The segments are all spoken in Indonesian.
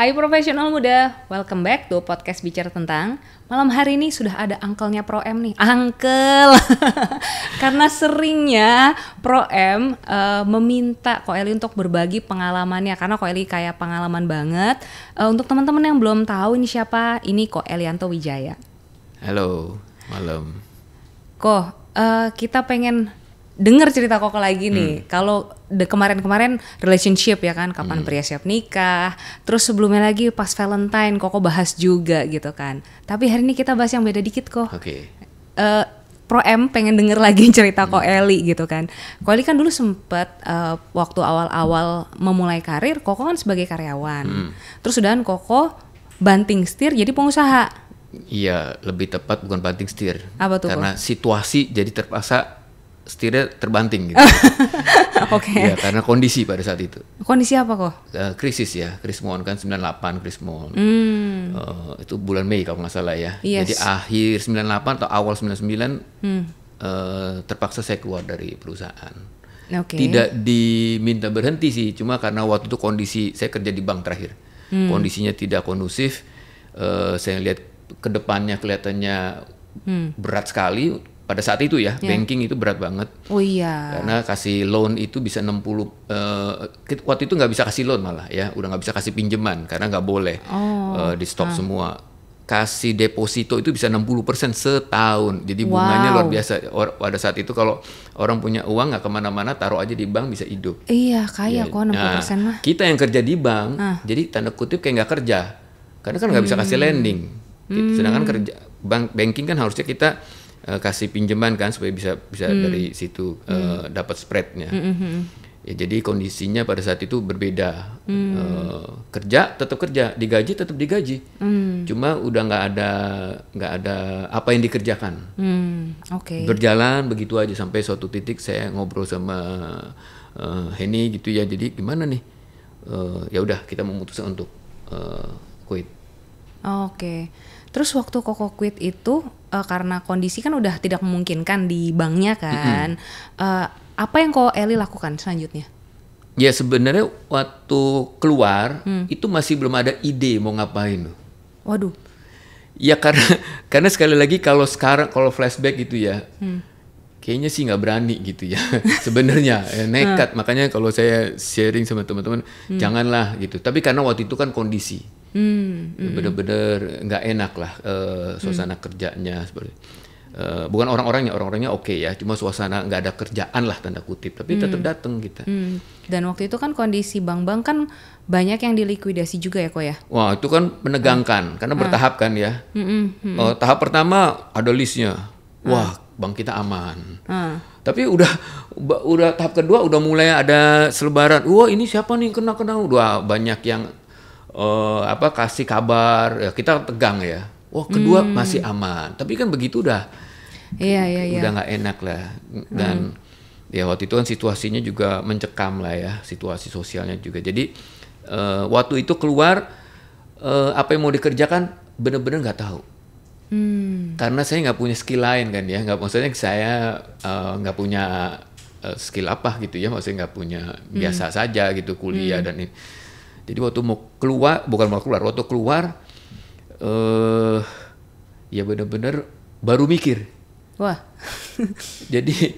Hai profesional muda, welcome back to podcast Bicara Tentang. Malam hari ini sudah ada uncle-nya Pro M nih, uncle. Karena seringnya Pro M meminta Ko Eli untuk berbagi pengalamannya, karena Ko Eli kayak pengalaman banget. Untuk teman-teman yang belum tahu ini siapa, ini Ko Elianto Wijaya. Halo, malam. Ko, kita pengen dengar cerita Koko lagi nih. Kalau kemarin-kemarin relationship ya kan, kapan pria siap nikah. Terus sebelumnya lagi pas Valentine Koko bahas juga gitu kan. Tapi hari ini kita bahas yang beda dikit kok. Oke. Pro M pengen denger lagi cerita Ko Eli gitu kan. Ko Eli kan dulu sempet waktu awal-awal memulai karir, Koko kan sebagai karyawan. Terus udahan Koko banting setir jadi pengusaha. Iya, lebih tepat bukan banting setir. Apa tuh? Karena situasi jadi terpaksa setirnya terbanting gitu. Oke. Ya, karena kondisi pada saat itu. Kondisi apa kok? Krisis ya, Krismon kan 98 Krismon. Itu bulan Mei kalau nggak salah ya. Yes. Jadi akhir 98 atau awal 99 terpaksa saya keluar dari perusahaan. Oke. Tidak diminta berhenti sih, cuma karena waktu itu kondisi saya kerja di bank terakhir. Kondisinya tidak kondusif. Saya lihat ke depannya kelihatannya berat sekali. Pada saat itu ya, banking itu berat banget. Oh iya. Karena kasih loan itu bisa 60, waktu itu nggak bisa kasih loan malah ya, udah nggak bisa kasih pinjaman karena nggak boleh, di stop semua. Kasih deposito itu bisa 60% setahun, jadi bunganya luar biasa. Pada saat itu kalau orang punya uang nggak kemana-mana, taruh aja di bank bisa hidup. Iya, kaya Ya, kok 60% mah. Kita yang kerja di bank, jadi tanda kutip kayak nggak kerja, karena kan nggak bisa kasih lending. Sedangkan kerja banking kan harusnya kita kasih pinjaman kan supaya bisa dari situ dapat spreadnya. Ya, jadi kondisinya pada saat itu berbeda. Kerja tetap kerja, digaji tetap digaji. Cuma udah nggak ada apa yang dikerjakan. Oke. Berjalan begitu aja sampai suatu titik saya ngobrol sama Henny gitu ya. Jadi gimana nih? Ya udah kita memutuskan untuk quit. Oke. Terus waktu Koko quit itu karena kondisi kan udah tidak memungkinkan di banknya kan. Apa yang Ko Eli lakukan selanjutnya? Ya sebenarnya waktu keluar itu masih belum ada ide mau ngapain loh. Waduh. Ya karena sekali lagi kalau flashback gitu ya, kayaknya sih nggak berani gitu ya. Sebenarnya nekat. Makanya kalau saya sharing sama teman-teman, janganlah gitu. Tapi karena waktu itu kan kondisi. Bener-bener nggak enak lah suasana kerjanya seperti bukan orang-orangnya oke ya, cuma suasana nggak ada kerjaan lah tanda kutip, tapi tetap datang kita. Dan waktu itu kan kondisi bank-bank kan banyak yang dilikuidasi juga ya Ko ya. Wah itu kan menegangkan karena bertahap kan ya. Tahap pertama ada listnya, wah bank kita aman. Tapi udah tahap kedua udah mulai ada selebaran, wah ini siapa nih kena udah banyak yang kasih kabar, ya kita tegang ya. Wah kedua masih aman, tapi kan begitu udah nggak enak lah. Dan ya waktu itu kan situasinya juga mencekam lah ya, situasi sosialnya juga. Jadi waktu itu keluar apa yang mau dikerjakan bener-bener nggak tahu. Karena saya nggak punya skill lain kan ya, maksudnya saya nggak punya skill apa gitu ya, maksudnya nggak punya biasa saja gitu kuliah dan ini. Jadi waktu waktu keluar ya benar-benar baru mikir. Wah. Jadi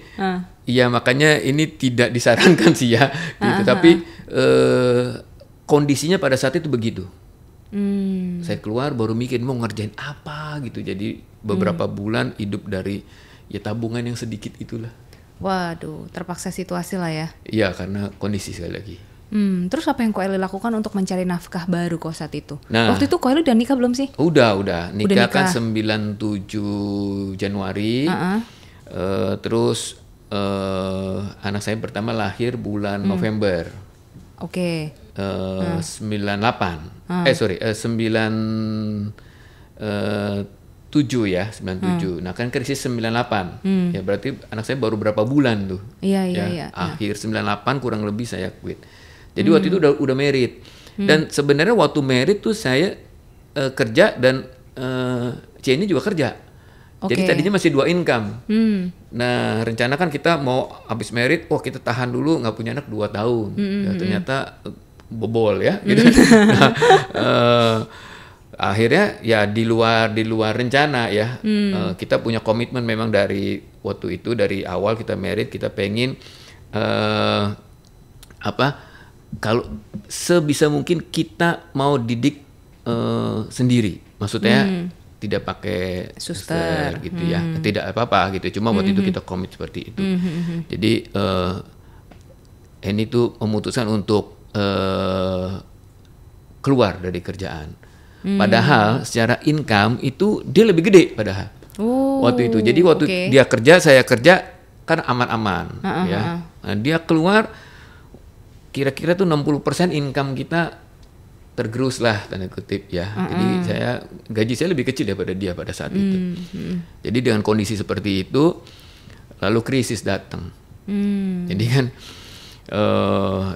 ya makanya ini tidak disarankan sih ya gitu. Tapi kondisinya pada saat itu begitu. Saya keluar baru mikir mau ngerjain apa gitu. Jadi beberapa bulan hidup dari ya tabungan yang sedikit itulah. Waduh, terpaksa situasi lah ya. Iya, karena kondisi sekali lagi. Terus apa yang Ko Eli lakukan untuk mencari nafkah baru kok saat itu? Nah, waktu itu Ko Eli udah nikah belum sih? Udah. Nikah kan 97 Januari. Terus anak saya pertama lahir bulan November. Oke. 98. 97 ya, 97. Nah kan krisis 98. Ya berarti anak saya baru berapa bulan tuh. Iya. Akhir 98 kurang lebih saya quit. Jadi waktu itu udah merit. Dan sebenarnya waktu merit tuh saya kerja dan Jenny juga kerja. Jadi tadinya masih 2 income. Nah rencana kan kita mau habis merit, kita tahan dulu nggak punya anak 2 tahun. Ya, ternyata bobol ya gitu. Nah, akhirnya ya di luar rencana ya. Kita punya komitmen memang dari waktu itu, dari awal kita married, kita pengen kalau sebisa mungkin kita mau didik sendiri, maksudnya tidak pakai suster gitu ya, tidak apa-apa gitu, cuma waktu itu kita komit seperti itu. Jadi Henny tuh memutuskan untuk keluar dari kerjaan. Padahal secara income itu dia lebih gede padahal waktu itu. Jadi waktu dia kerja, saya kerja kan aman-aman ya. Nah, dia keluar kira-kira tuh 60% income kita tergerus lah tanda kutip ya. Jadi gaji saya lebih kecil daripada dia pada saat itu. Jadi dengan kondisi seperti itu lalu krisis datang. Jadi kan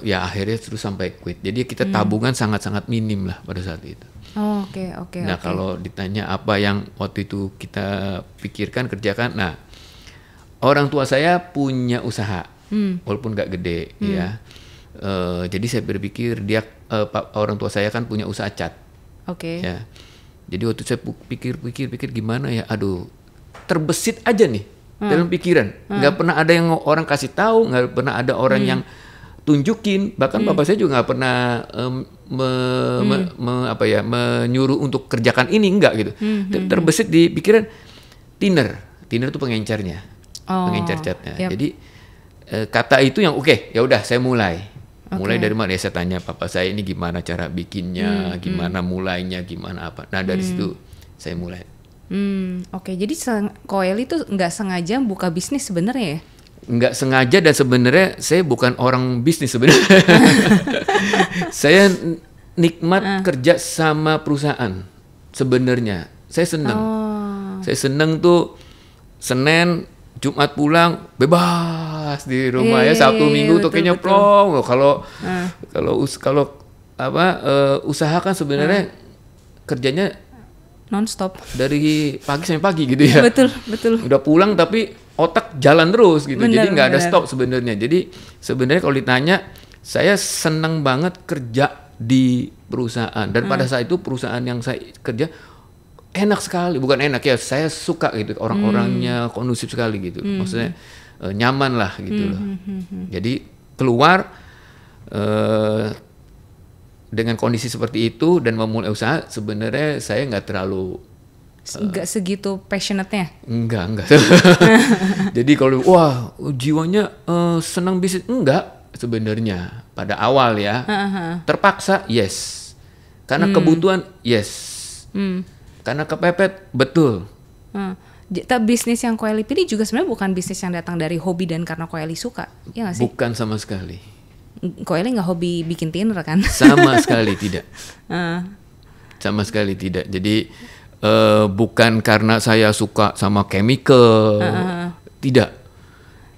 ya akhirnya terus sampai quit. Jadi kita tabungan sangat-sangat minim lah pada saat itu. Oke. Nah kalau ditanya apa yang waktu itu kita pikirkan, kerjakan, nah orang tua saya punya usaha walaupun nggak gede ya. Jadi saya berpikir orang tua saya kan punya usaha cat. Ya. Jadi waktu saya pikir gimana ya, aduh terbesit aja nih dalam pikiran. Nggak pernah ada yang orang kasih tahu, nggak pernah ada orang yang tunjukin, bahkan bapak saya juga nggak pernah menyuruh untuk kerjakan ini, enggak gitu. Terbesit di pikiran thinner itu pengencernya, pengencer catnya. Jadi kata itu yang ya udah saya mulai dari mana ya, saya tanya papa saya ini gimana cara bikinnya, gimana mulainya, gimana apa. Nah dari situ saya mulai. Jadi Coeli itu nggak sengaja buka bisnis sebenarnya ya? Nggak sengaja, dan sebenarnya saya bukan orang bisnis sebenarnya. Saya nikmat kerja sama perusahaan sebenarnya. Saya senang. Saya senang tuh Senin, Jumat pulang bebas di rumah ya. Sabtu Minggu tuh kayaknya plong. Kalau usaha kan sebenarnya kerjanya non-stop dari pagi sampai pagi gitu ya. Betul. Udah pulang tapi otak jalan terus gitu. Jadi nggak ada stop sebenarnya. Jadi sebenarnya kalau ditanya, saya senang banget kerja di perusahaan, dan pada saat itu perusahaan yang saya kerja enak sekali, bukan enak ya, saya suka gitu, orang-orangnya kondusif sekali gitu. Maksudnya nyaman lah gitu loh. Jadi keluar dengan kondisi seperti itu dan memulai usaha, sebenarnya saya nggak terlalu nggak segitu passionate-nya? Enggak. Jadi kalau jiwanya senang bisnis, enggak sebenarnya pada awal ya. Terpaksa yes, karena kebutuhan yes, karena kepepet betul. Bisnis yang Coeli pilih juga sebenarnya bukan bisnis yang datang dari hobi dan karena Coeli suka, ya nggak sih? Bukan sama sekali. Coeli nggak hobi bikin thinner kan? Sama sekali tidak. Sama sekali tidak. Jadi bukan karena saya suka sama chemical, tidak.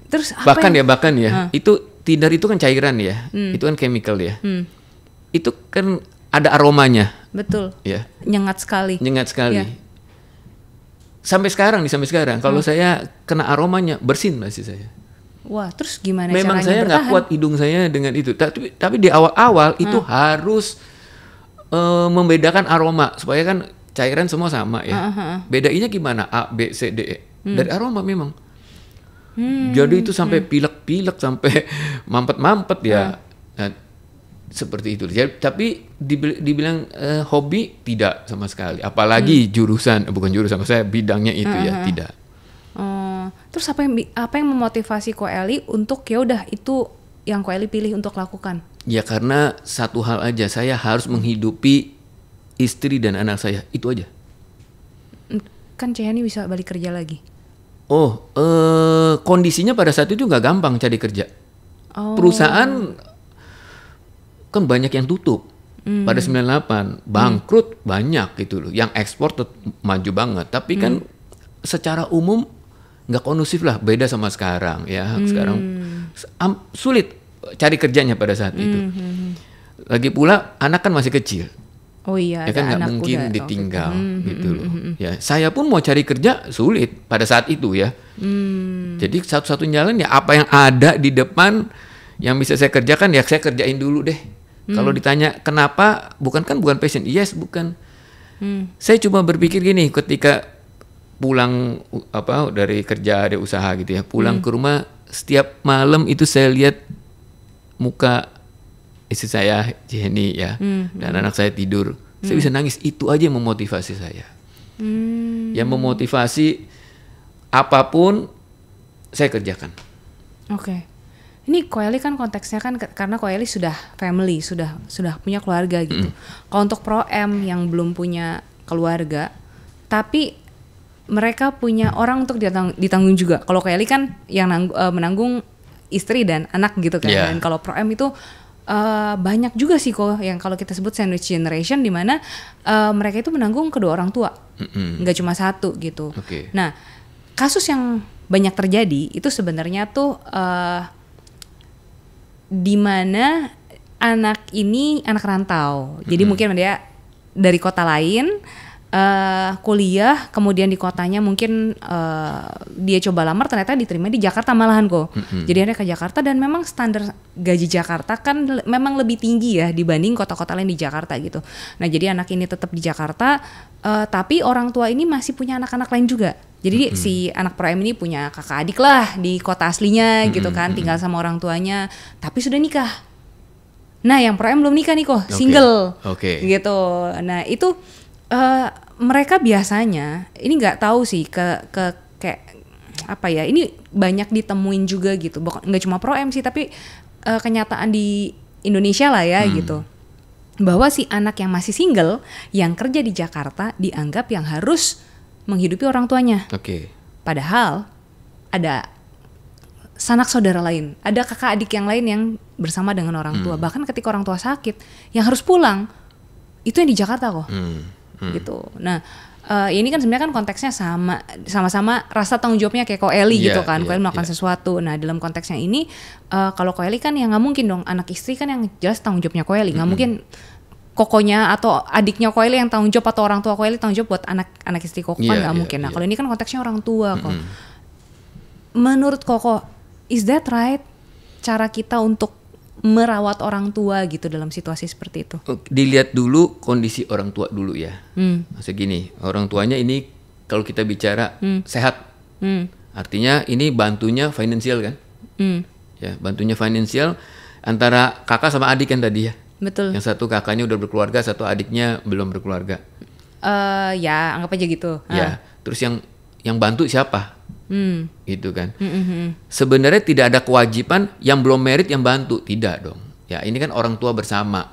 Terus bahkan ya, itu thinner itu kan cairan ya, itu kan chemical ya. Itu kan ada aromanya. Betul. Ya. Nyengat sekali. Ya. Sampai sekarang kalau saya kena aromanya bersin masih saya. Wah, terus gimana memang caranya saya nggak kuat hidung saya dengan itu. Tapi di awal-awal itu harus membedakan aroma supaya kan cairan semua sama ya. Bedainya gimana? A, B, C, D, E. Dari aroma memang. Jadi itu sampai pilek-pilek, sampai mampet-mampet ya. Nah, seperti itu. Jadi, tapi dibilang hobi tidak sama sekali. Apalagi bukan jurusan saya, bidangnya itu ya, tidak. Terus apa yang memotivasi Coeli untuk ya udah itu yang Coeli pilih untuk lakukan? Ya karena satu hal aja, saya harus menghidupi istri dan anak saya, itu aja. Kan Henny bisa balik kerja lagi. Kondisinya pada saat itu nggak gampang cari kerja. Perusahaan kan banyak yang tutup. Pada 98 bangkrut banyak gitu loh. Yang ekspor maju banget, tapi kan secara umum nggak kondusif lah, beda sama sekarang ya. Sekarang sulit cari kerjanya pada saat itu. Lagi pula anak kan masih kecil. Oh iya, ya kan nggak mungkin ditinggal gitu loh. Ya, saya pun mau cari kerja sulit pada saat itu ya. Jadi satu-satunya jalan ya apa yang ada di depan yang bisa saya kerjakan ya saya kerjain dulu deh. Kalau ditanya kenapa, bukan passion. Yes, bukan. Saya cuma berpikir gini, ketika pulang dari kerja, ada usaha gitu ya, pulang ke rumah setiap malam itu saya lihat muka istri saya Jenny ya, dan anak saya tidur, saya bisa nangis. Itu aja yang memotivasi saya. Yang memotivasi apapun saya kerjakan. Oke. Ini Ko Eli kan konteksnya kan karena Ko Eli sudah family, sudah punya keluarga gitu. Kalau untuk Pro M yang belum punya keluarga, tapi mereka punya orang untuk ditanggung juga. Kalau Ko Eli kan yang menanggung istri dan anak gitu kan. Dan kalau Pro M itu banyak juga sih kok yang kalau kita sebut sandwich generation, di mana mereka itu menanggung kedua orang tua, nggak cuma satu gitu. Nah, kasus yang banyak terjadi itu sebenarnya tuh di mana anak ini anak rantau. Jadi mungkin dia dari kota lain kuliah, kemudian di kotanya mungkin dia coba lamar, ternyata diterima di Jakarta malahan kok. Jadi dia ke Jakarta, dan memang standar gaji Jakarta kan memang lebih tinggi ya dibanding kota-kota lain di Jakarta gitu. Nah jadi anak ini tetap di Jakarta, tapi orang tua ini masih punya anak-anak lain juga. Jadi si anak Pro M ini punya kakak adik lah di kota aslinya gitu kan, tinggal sama orang tuanya, tapi sudah nikah. Nah yang Pro M belum nikah nih kok, single gitu. Nah itu mereka biasanya ini nggak tahu sih kayak apa ya, ini banyak ditemuin juga gitu, nggak cuma Pro M sih, tapi kenyataan di Indonesia lah ya gitu, bahwa si anak yang masih single yang kerja di Jakarta dianggap yang harus menghidupi orang tuanya. Padahal ada sanak saudara lain, ada kakak adik yang lain yang bersama dengan orang tua. Bahkan ketika orang tua sakit, yang harus pulang itu yang di Jakarta kok. Gitu. Nah, ini kan sebenarnya kan konteksnya sama-sama rasa tanggung jawabnya kayak Ko Eli gitu kan. Ko Eli melakukan sesuatu. Nah, dalam konteksnya ini kalau Ko Eli kan yang nggak mungkin dong, anak istri kan yang jelas tanggung jawabnya Ko Eli. Nggak mungkin kokonya atau adiknya Ko Eli yang tanggung jawab, atau orang tua Ko Eli tanggung jawab buat anak istri Koko, kan nggak mungkin. Nah, kalau ini kan konteksnya orang tua kok. Menurut Koko, is that right cara kita untuk merawat orang tua gitu dalam situasi seperti itu? Dilihat dulu kondisi orang tua dulu ya. Maksudnya gini, orang tuanya ini kalau kita bicara sehat, artinya ini bantunya finansial kan? Ya, bantunya finansial antara kakak sama adik kan tadi ya. Betul. Yang satu kakaknya udah berkeluarga, satu adiknya belum berkeluarga. Ya anggap aja gitu. Ya, terus yang bantu siapa? Gitu kan. Sebenarnya tidak ada kewajiban yang belum married yang bantu, tidak dong. Ya ini kan orang tua bersama.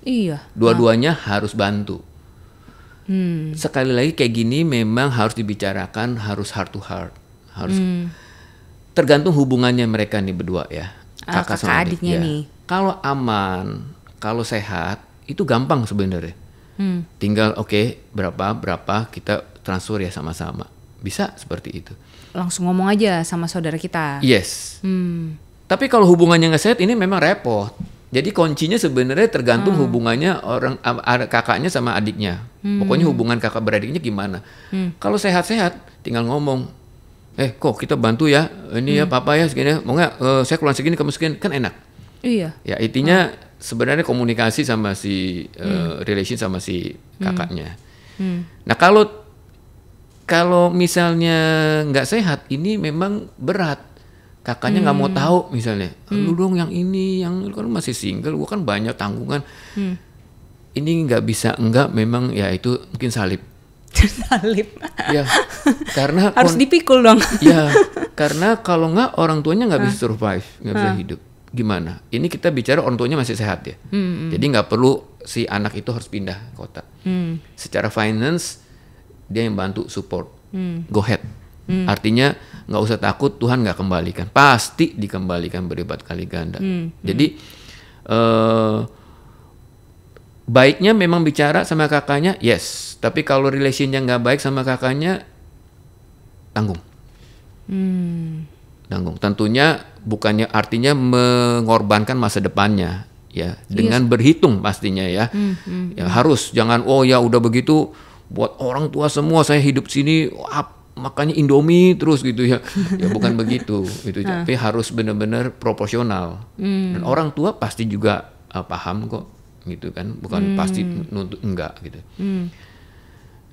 Iya. Dua-duanya harus bantu. Sekali lagi kayak gini memang harus dibicarakan, harus heart to heart, harus tergantung hubungannya mereka nih berdua ya. Kakak sama adiknya ya. Nih. Kalau aman, kalau sehat itu gampang sebenarnya. Tinggal berapa kita transfer ya sama-sama. Bisa seperti itu. Langsung ngomong aja sama saudara kita. Yes. Tapi kalau hubungannya nggak sehat ini memang repot. Jadi kuncinya sebenarnya tergantung hubungannya kakaknya sama adiknya. Pokoknya hubungan kakak beradiknya gimana. Kalau sehat-sehat tinggal ngomong. Kok kita bantu ya. Ini ya papa ya segini. Mau nggak saya keluar segini kamu segini, kan enak. Iya. Ya intinya sebenarnya komunikasi sama si relation sama si kakaknya. Nah kalau misalnya nggak sehat, ini memang berat. Kakaknya nggak mau tahu misalnya, lu dong yang ini, yang lu kan masih single, gua kan banyak tanggungan. Ini nggak bisa, memang ya itu mungkin salib. Salib. Ya, karena harus dipikul dong. Ya, karena kalau nggak orang tuanya nggak bisa survive, nggak bisa hidup. Gimana? Ini kita bicara orang tuanya masih sehat ya. Jadi nggak perlu si anak itu harus pindah kota. Secara finance dia yang bantu support, go ahead. Artinya nggak usah takut, Tuhan nggak kembalikan, pasti dikembalikan berlipat kali ganda. Jadi baiknya memang bicara sama kakaknya, yes. Tapi kalau relationnya nggak baik sama kakaknya, tanggung. Tanggung. Tentunya bukannya artinya mengorbankan masa depannya, ya. Dengan berhitung pastinya ya. Ya harus, jangan ya udah begitu. Buat orang tua semua saya hidup sini makanya Indomie terus gitu ya. Ya bukan begitu gitu. Tapi harus benar-benar proporsional. Dan orang tua pasti juga paham kok gitu kan, bukan pasti nuntut enggak gitu.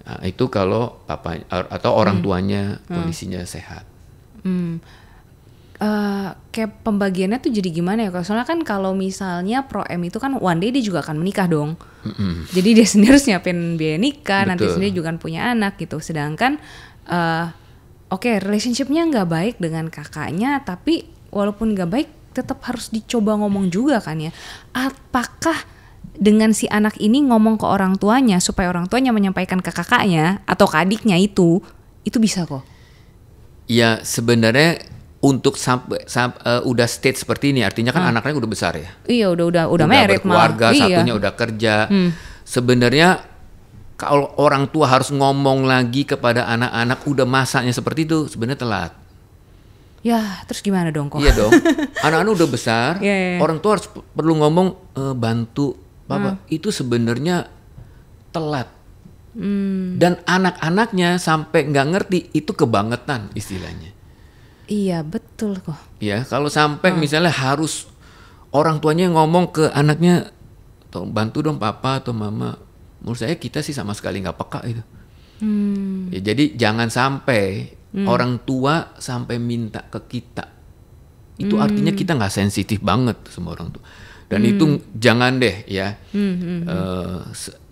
Nah, itu kalau papa atau orang tuanya kondisinya sehat. Kayak pembagiannya tuh jadi gimana ya? Soalnya kan kalau misalnya Pro M itu kan one day dia juga akan menikah dong. Jadi dia sendiri harus nyiapin biaya nikah, Betul. nanti sendiri juga kan punya anak gitu. Sedangkan relationshipnya nggak baik dengan kakaknya, tapi walaupun nggak baik tetap harus dicoba ngomong juga kan ya. Apakah dengan si anak ini ngomong ke orang tuanya supaya orang tuanya menyampaikan ke kakaknya atau ke adiknya itu bisa kok? Ya sebenarnya untuk sampai udah state seperti ini artinya kan anaknya udah besar ya. Iya udah married berkeluarga, malah. satunya udah kerja. Sebenarnya kalau orang tua harus ngomong lagi kepada anak-anak udah masanya seperti itu sebenarnya telat. Ya terus gimana dong kok? Iya dong. Anak-anak udah besar, Yeah. orang tua harus perlu ngomong bantu Papa. Itu sebenarnya telat. Dan anak-anaknya sampai nggak ngerti itu kebangetan istilahnya. Iya betul kok. Ya, kalau sampai misalnya harus orang tuanya ngomong ke anaknya, bantu dong papa atau mama. Menurut saya kita sih sama sekali nggak peka itu. Ya, jadi jangan sampai orang tua sampai minta ke kita. Itu artinya kita nggak sensitif banget sama orang tua. Dan itu jangan deh ya.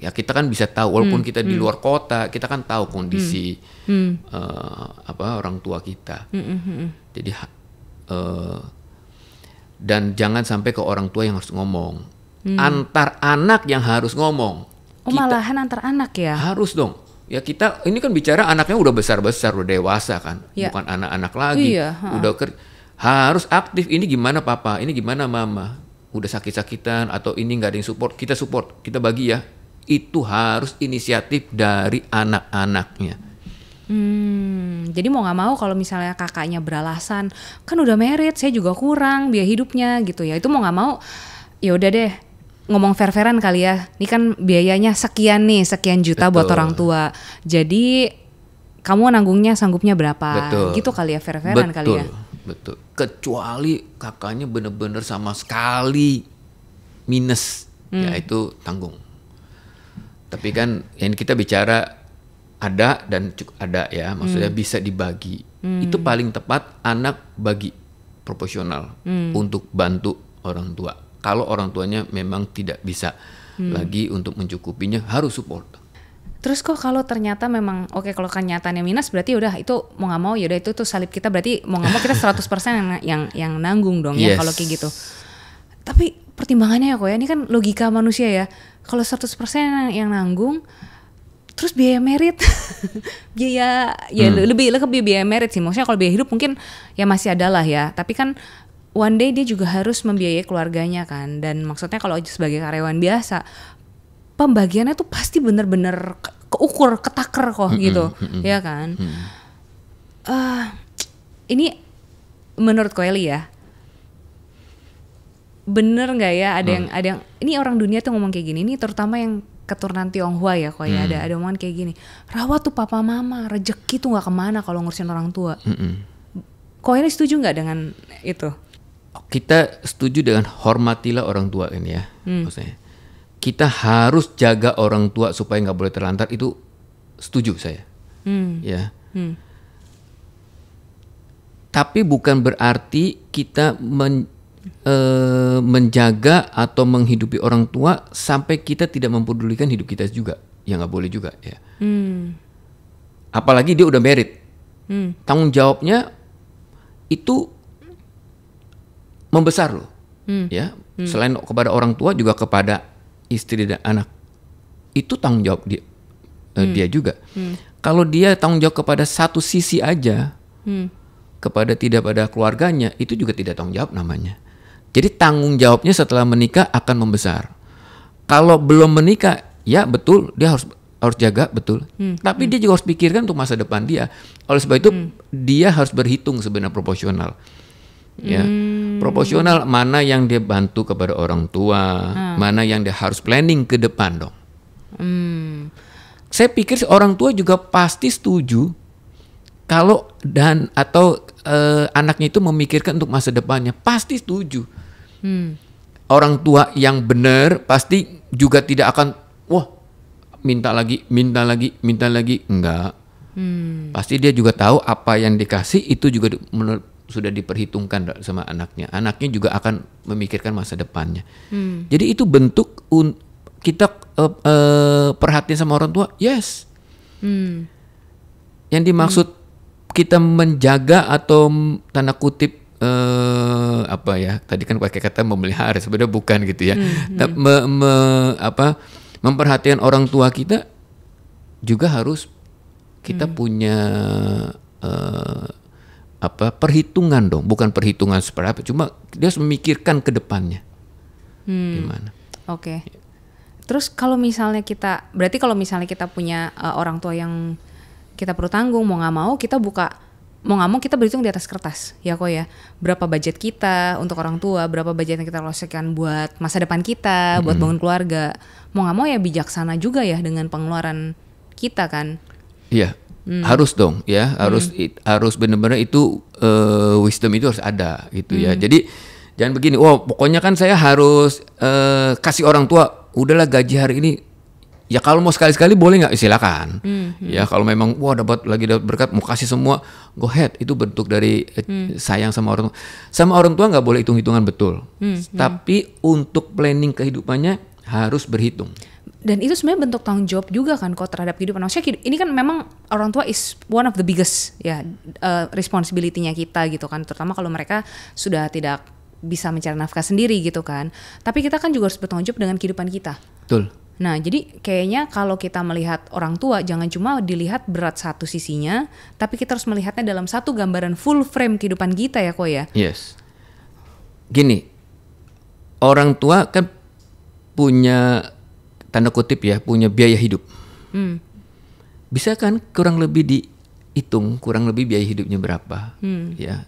Ya kita kan bisa tahu walaupun kita di luar kota, kita kan tahu kondisi orang tua kita. Jadi dan jangan sampai ke orang tua yang harus ngomong. Antar anak yang harus ngomong. Malahan antar anak ya? Harus dong. Ya kita ini kan bicara anaknya udah besar-besar, udah dewasa kan, bukan anak-anak lagi. Udah harus aktif. Ini gimana papa? Ini gimana mama? Udah sakit-sakitan atau ini nggak ada yang support, kita support, kita bagi ya. Itu harus inisiatif dari anak-anaknya. Jadi mau nggak mau kalau misalnya kakaknya beralasan kan udah married, saya juga kurang biaya hidupnya gitu ya, itu mau nggak mau ya udah deh ngomong fair-fairan kali ya. Ini kan biayanya sekian juta. Betul. Buat orang tua. Jadi kamu nanggungnya sanggupnya berapa? Betul. Gitu kali ya, fair-fairan kali ya. Betul. Kecuali kakaknya bener-bener sama sekali minus, ya itu tanggung. Tapi kan yang kita bicara ada dan ada ya, maksudnya bisa dibagi. Itu paling tepat anak bagi proporsional untuk bantu orang tua. Kalau orang tuanya memang tidak bisa lagi untuk mencukupinya, harus support. Terus kok kalau ternyata memang kalau kenyataannya minus berarti udah itu mau nggak mau ya udah itu tuh salib kita, berarti mau nggak mau kita 100% yang nanggung dong ya kalau kayak gitu. Tapi pertimbangannya ya kok ya, ini kan logika manusia ya. Kalau 100% yang nanggung, terus biaya merit, biaya lebih biaya merit sih. Maksudnya kalau biaya hidup mungkin ya masih ada lah ya. Tapi kan one day dia juga harus membiayai keluarganya kan. Dan maksudnya kalau sebagai karyawan biasa, pembagiannya tuh pasti bener-bener keukur, ketaker kok gitu, ya kan? Ini menurut Koeli ya, bener nggak ya ada yang ini orang dunia tuh ngomong kayak gini, ini terutama yang keturunan Tionghoa ya kok ya, ada omongan kayak gini, rawat tuh papa mama, rezeki tuh nggak kemana kalau ngurusin orang tua. Koeli setuju nggak dengan itu? Kita setuju dengan hormatilah orang tua ini ya, maksudnya. Kita harus jaga orang tua supaya nggak boleh terlantar, itu setuju saya. Ya. Tapi bukan berarti kita menjaga atau menghidupi orang tua sampai kita tidak mempedulikan hidup kita juga. Ya nggak boleh juga ya. Apalagi dia udah married. Tanggung jawabnya itu membesar loh. Ya. Selain kepada orang tua juga kepada istri dan anak, itu tanggung jawab dia juga. Kalau dia tanggung jawab kepada satu sisi aja, tidak pada keluarganya, itu juga tidak tanggung jawab namanya. Jadi tanggung jawabnya setelah menikah akan membesar. Kalau belum menikah, ya betul dia harus jaga betul. Tapi dia juga harus pikirkan untuk masa depan dia. Oleh sebab itu dia harus berhitung sebenarnya proporsional. Ya, proporsional mana yang dia bantu kepada orang tua, mana yang dia harus planning ke depan dong. Saya pikir orang tua juga pasti setuju kalau anaknya itu memikirkan untuk masa depannya, pasti setuju. orang tua yang benar pasti juga tidak akan minta lagi, enggak. Pasti dia juga tahu apa yang dikasih itu juga sudah diperhitungkan sama anaknya. Anaknya juga akan memikirkan masa depannya. Jadi itu bentuk kita perhatian sama orang tua, yes. Yang dimaksud kita menjaga atau tanda kutip tadi kan pakai kata memelihara, sebenarnya bukan gitu ya. Memperhatikan orang tua kita juga harus kita punya perhitungan dong, bukan perhitungan seperti apa, cuma dia harus memikirkan ke depannya gimana. Oke. Terus kalau misalnya kita punya orang tua yang kita perlu tanggung, mau nggak mau kita berhitung di atas kertas ya kok ya, berapa budget kita untuk orang tua, berapa budget yang kita alokasikan buat masa depan kita, buat bangun keluarga. Mau nggak mau ya bijaksana juga ya dengan pengeluaran kita kan. Iya, harus dong ya, harus benar-benar itu wisdom itu harus ada gitu ya. Jadi jangan begini, pokoknya kan saya harus kasih orang tua, udahlah gaji hari ini, ya kalau mau sekali-sekali boleh nggak, silakan. Ya kalau memang dapat berkat mau kasih semua, go ahead, itu bentuk dari sayang sama orang tua. Sama orang tua nggak boleh hitung-hitungan betul, tapi untuk planning kehidupannya harus berhitung. Dan itu sebenarnya bentuk tanggung jawab juga kan kok terhadap kehidupan. Maksudnya ini kan memang orang tua is one of the biggest responsibility-nya kita gitu kan, terutama kalau mereka sudah tidak bisa mencari nafkah sendiri gitu kan. Tapi kita kan juga harus bertanggung jawab dengan kehidupan kita. Betul. Nah jadi kayaknya kalau kita melihat orang tua jangan cuma dilihat berat satu sisinya, tapi kita harus melihatnya dalam satu gambaran full frame kehidupan kita ya kok ya. Yes. Gini, orang tua kan punya tanda kutip ya, punya biaya hidup. Bisa kan kurang lebih dihitung, kurang lebih biaya hidupnya berapa, ya.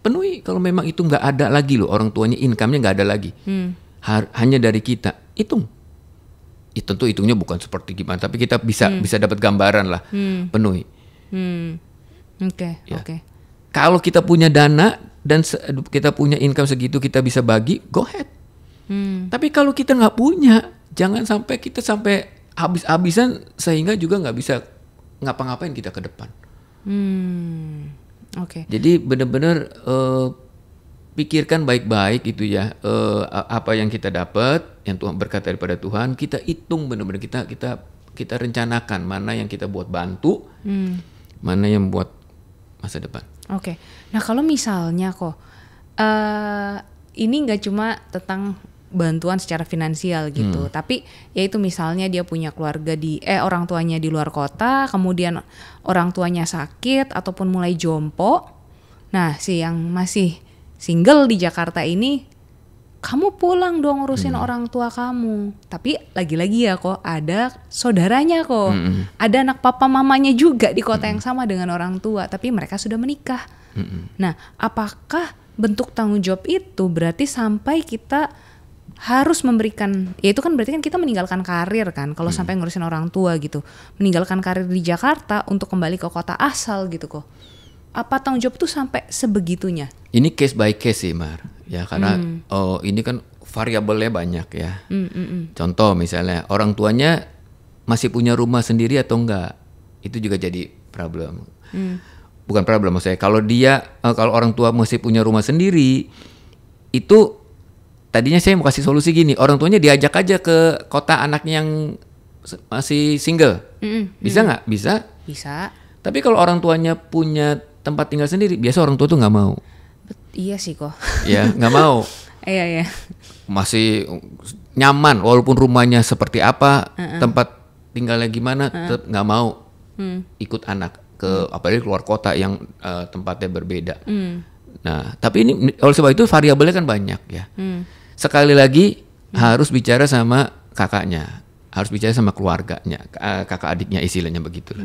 Penuhi, kalau memang itu nggak ada lagi loh, orang tuanya income-nya nggak ada lagi, hanya dari kita, hitung. Tentu hitungnya bukan seperti gimana, tapi kita bisa dapat gambaran lah, penuhi. Oke. Kalau kita punya dana dan kita punya income segitu, kita bisa bagi, go ahead. Tapi kalau kita nggak punya, jangan sampai kita habis-habisan sehingga juga nggak bisa ngapa-ngapain kita ke depan. Oke. Jadi benar-benar pikirkan baik-baik gitu ya, apa yang kita dapat, yang Tuhan berkat daripada Tuhan, kita hitung benar-benar, kita rencanakan mana yang kita buat bantu, mana yang buat masa depan. Oke. Nah kalau misalnya kok ini nggak cuma tentang bantuan secara finansial gitu, tapi yaitu misalnya dia punya keluarga orang tuanya di luar kota, kemudian orang tuanya sakit ataupun mulai jompo. Nah si yang masih single di Jakarta ini, kamu pulang dong ngurusin orang tua kamu. Tapi lagi-lagi ya kok ada saudaranya kok, ada anak papa mamanya juga di kota yang sama dengan orang tua, tapi mereka sudah menikah. Nah apakah bentuk tanggung jawab itu berarti sampai kita harus memberikan, ya itu kan berarti kan kita meninggalkan karir kan, kalau sampai ngurusin orang tua gitu, meninggalkan karir di Jakarta untuk kembali ke kota asal gitu kok. Apa tanggung jawab itu sampai sebegitunya? Ini case by case sih Mar, ya karena ini kan variabelnya banyak ya. Contoh misalnya orang tuanya masih punya rumah sendiri atau enggak, itu juga jadi problem. Bukan problem maksudnya, kalau orang tua masih punya rumah sendiri, itu tadinya saya mau kasih solusi gini, orang tuanya diajak aja ke kota anaknya yang masih single. Bisa nggak? Bisa. Tapi kalau orang tuanya punya tempat tinggal sendiri, biasa orang tua tuh nggak mau. Iya sih kok. Ya nggak mau. Iya. Masih nyaman, walaupun rumahnya seperti apa, tempat tinggalnya gimana, tetap nggak mau ikut anak ke apalagi keluar kota yang tempatnya berbeda. Nah, tapi ini oleh sebab itu variabelnya kan banyak ya. Sekali lagi harus bicara sama kakaknya, harus bicara sama keluarganya, kakak adiknya istilahnya begitu.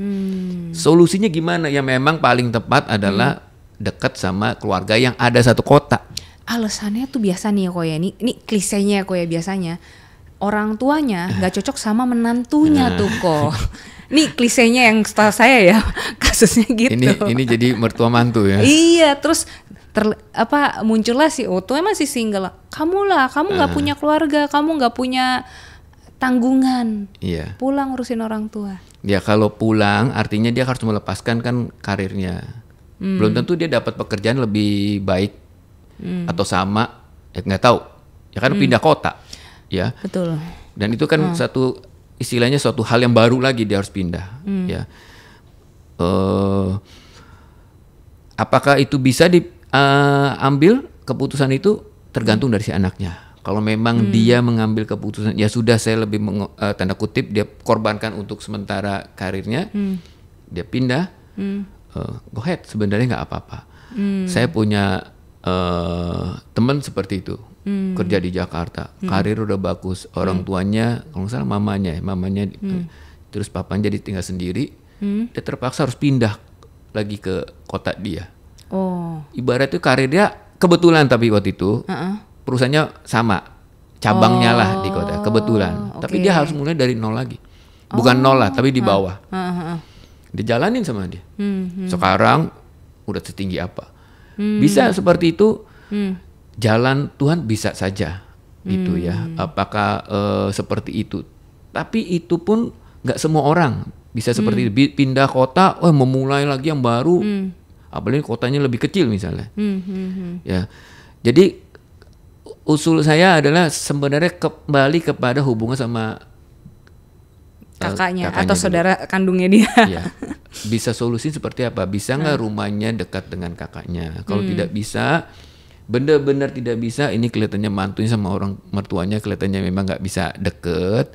Solusinya gimana? Ya memang paling tepat adalah dekat sama keluarga yang ada satu kota. Alasannya tuh biasa nih ya kok ya, ini klisenya kok ya biasanya. Orang tuanya nggak cocok sama menantunya tuh kok. Nih klisenya yang setahu saya ya, kasusnya gitu. Ini jadi mertua mantu ya. Iya, terus muncullah si Oto masih single. kamu nggak punya keluarga, kamu nggak punya tanggungan. Iya. Pulang ngurusin orang tua. Ya kalau pulang artinya dia harus melepaskan kan karirnya. Belum tentu dia dapat pekerjaan lebih baik atau sama, ya nggak tahu. Ya kan pindah kota, ya. Betul. Dan itu kan istilahnya suatu hal yang baru lagi dia harus pindah, ya. Apakah itu bisa diambil keputusan itu tergantung dari si anaknya. Kalau memang dia mengambil keputusan, ya sudah saya lebih tanda kutip dia korbankan untuk sementara karirnya, dia pindah, go ahead, sebenarnya nggak apa-apa. Saya punya teman seperti itu, kerja di Jakarta, karir udah bagus, orang tuanya, kalau nggak salah mamanya, terus papanya jadi tinggal sendiri, dia terpaksa harus pindah lagi ke kota dia. Ibarat itu karir dia kebetulan tapi waktu itu. Perusahaannya sama, cabangnya lah di kota, kebetulan. Tapi dia harus mulai dari nol lagi. Bukan nol lah, tapi di bawah. Dijalanin sama dia. Sekarang udah setinggi apa. Bisa seperti itu, jalan Tuhan bisa saja. Gitu ya. Apakah seperti itu? Tapi itu pun gak semua orang bisa seperti itu. Pindah kota, memulai lagi yang baru. Apalagi kotanya lebih kecil misalnya. Ya, jadi usul saya adalah sebenarnya kembali kepada hubungan sama kakaknya atau saudara kandungnya dia. Ya. Bisa solusi seperti apa? Bisa nggak rumahnya dekat dengan kakaknya? Kalau tidak bisa, benar-benar tidak bisa, ini kelihatannya mantunya sama orang mertuanya kelihatannya memang nggak bisa deket.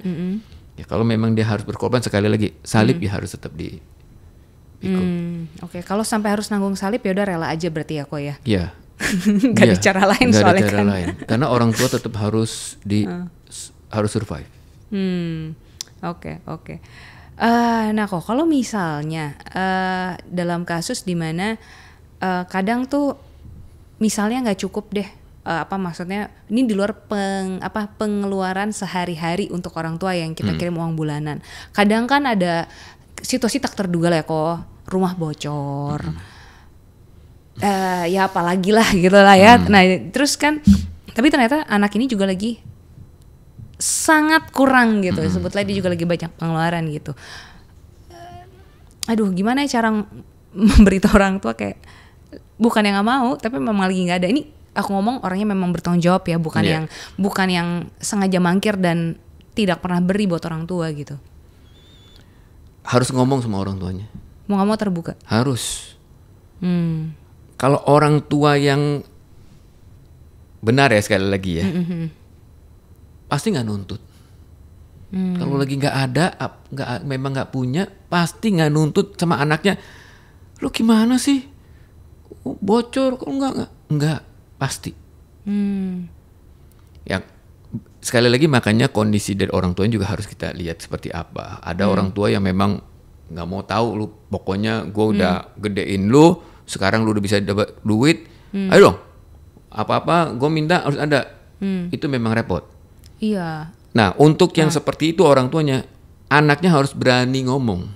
Ya kalau memang dia harus berkorban, sekali lagi salib ya harus tetap diikut. Oke, kalau sampai harus nanggung salib ya udah rela aja berarti ya kok ya. Iya. Gak ada cara lain soalnya kan. Karena orang tua tetap harus harus survive. Oke. Nah kok kalau misalnya dalam kasus dimana kadang tuh misalnya nggak cukup deh, maksudnya ini di luar pengeluaran sehari-hari untuk orang tua yang kita kirim uang bulanan. Kadang kan ada situasi tak terduga lah ya kok, rumah bocor. Ya apalagi lah gitu lah ya. Nah terus kan, tapi ternyata anak ini juga lagi sangat kurang gitu. Sebutlah dia juga lagi banyak pengeluaran gitu. Aduh gimana ya cara memberitahu orang tua kayak bukan yang nggak mau, tapi memang lagi nggak ada. Ini aku ngomong orangnya memang bertanggung jawab ya, bukan yang sengaja mangkir dan tidak pernah beri buat orang tua gitu. Harus ngomong sama orang tuanya. Mau nggak mau terbuka. Harus. Kalau orang tua yang benar ya sekali lagi ya, pasti nggak nuntut. Kalau lagi nggak ada, memang nggak punya, pasti nggak nuntut sama anaknya. Lu gimana sih? Bocor kok nggak pasti. Ya sekali lagi makanya kondisi dari orang tuanya juga harus kita lihat seperti apa. Ada orang tua yang memang nggak mau tahu, lu pokoknya gue udah gedein lu. Sekarang lu udah bisa dapat duit, ayo dong, apa-apa gue minta harus ada. Itu memang repot. Iya. Nah untuk yang seperti itu orang tuanya, anaknya harus berani ngomong.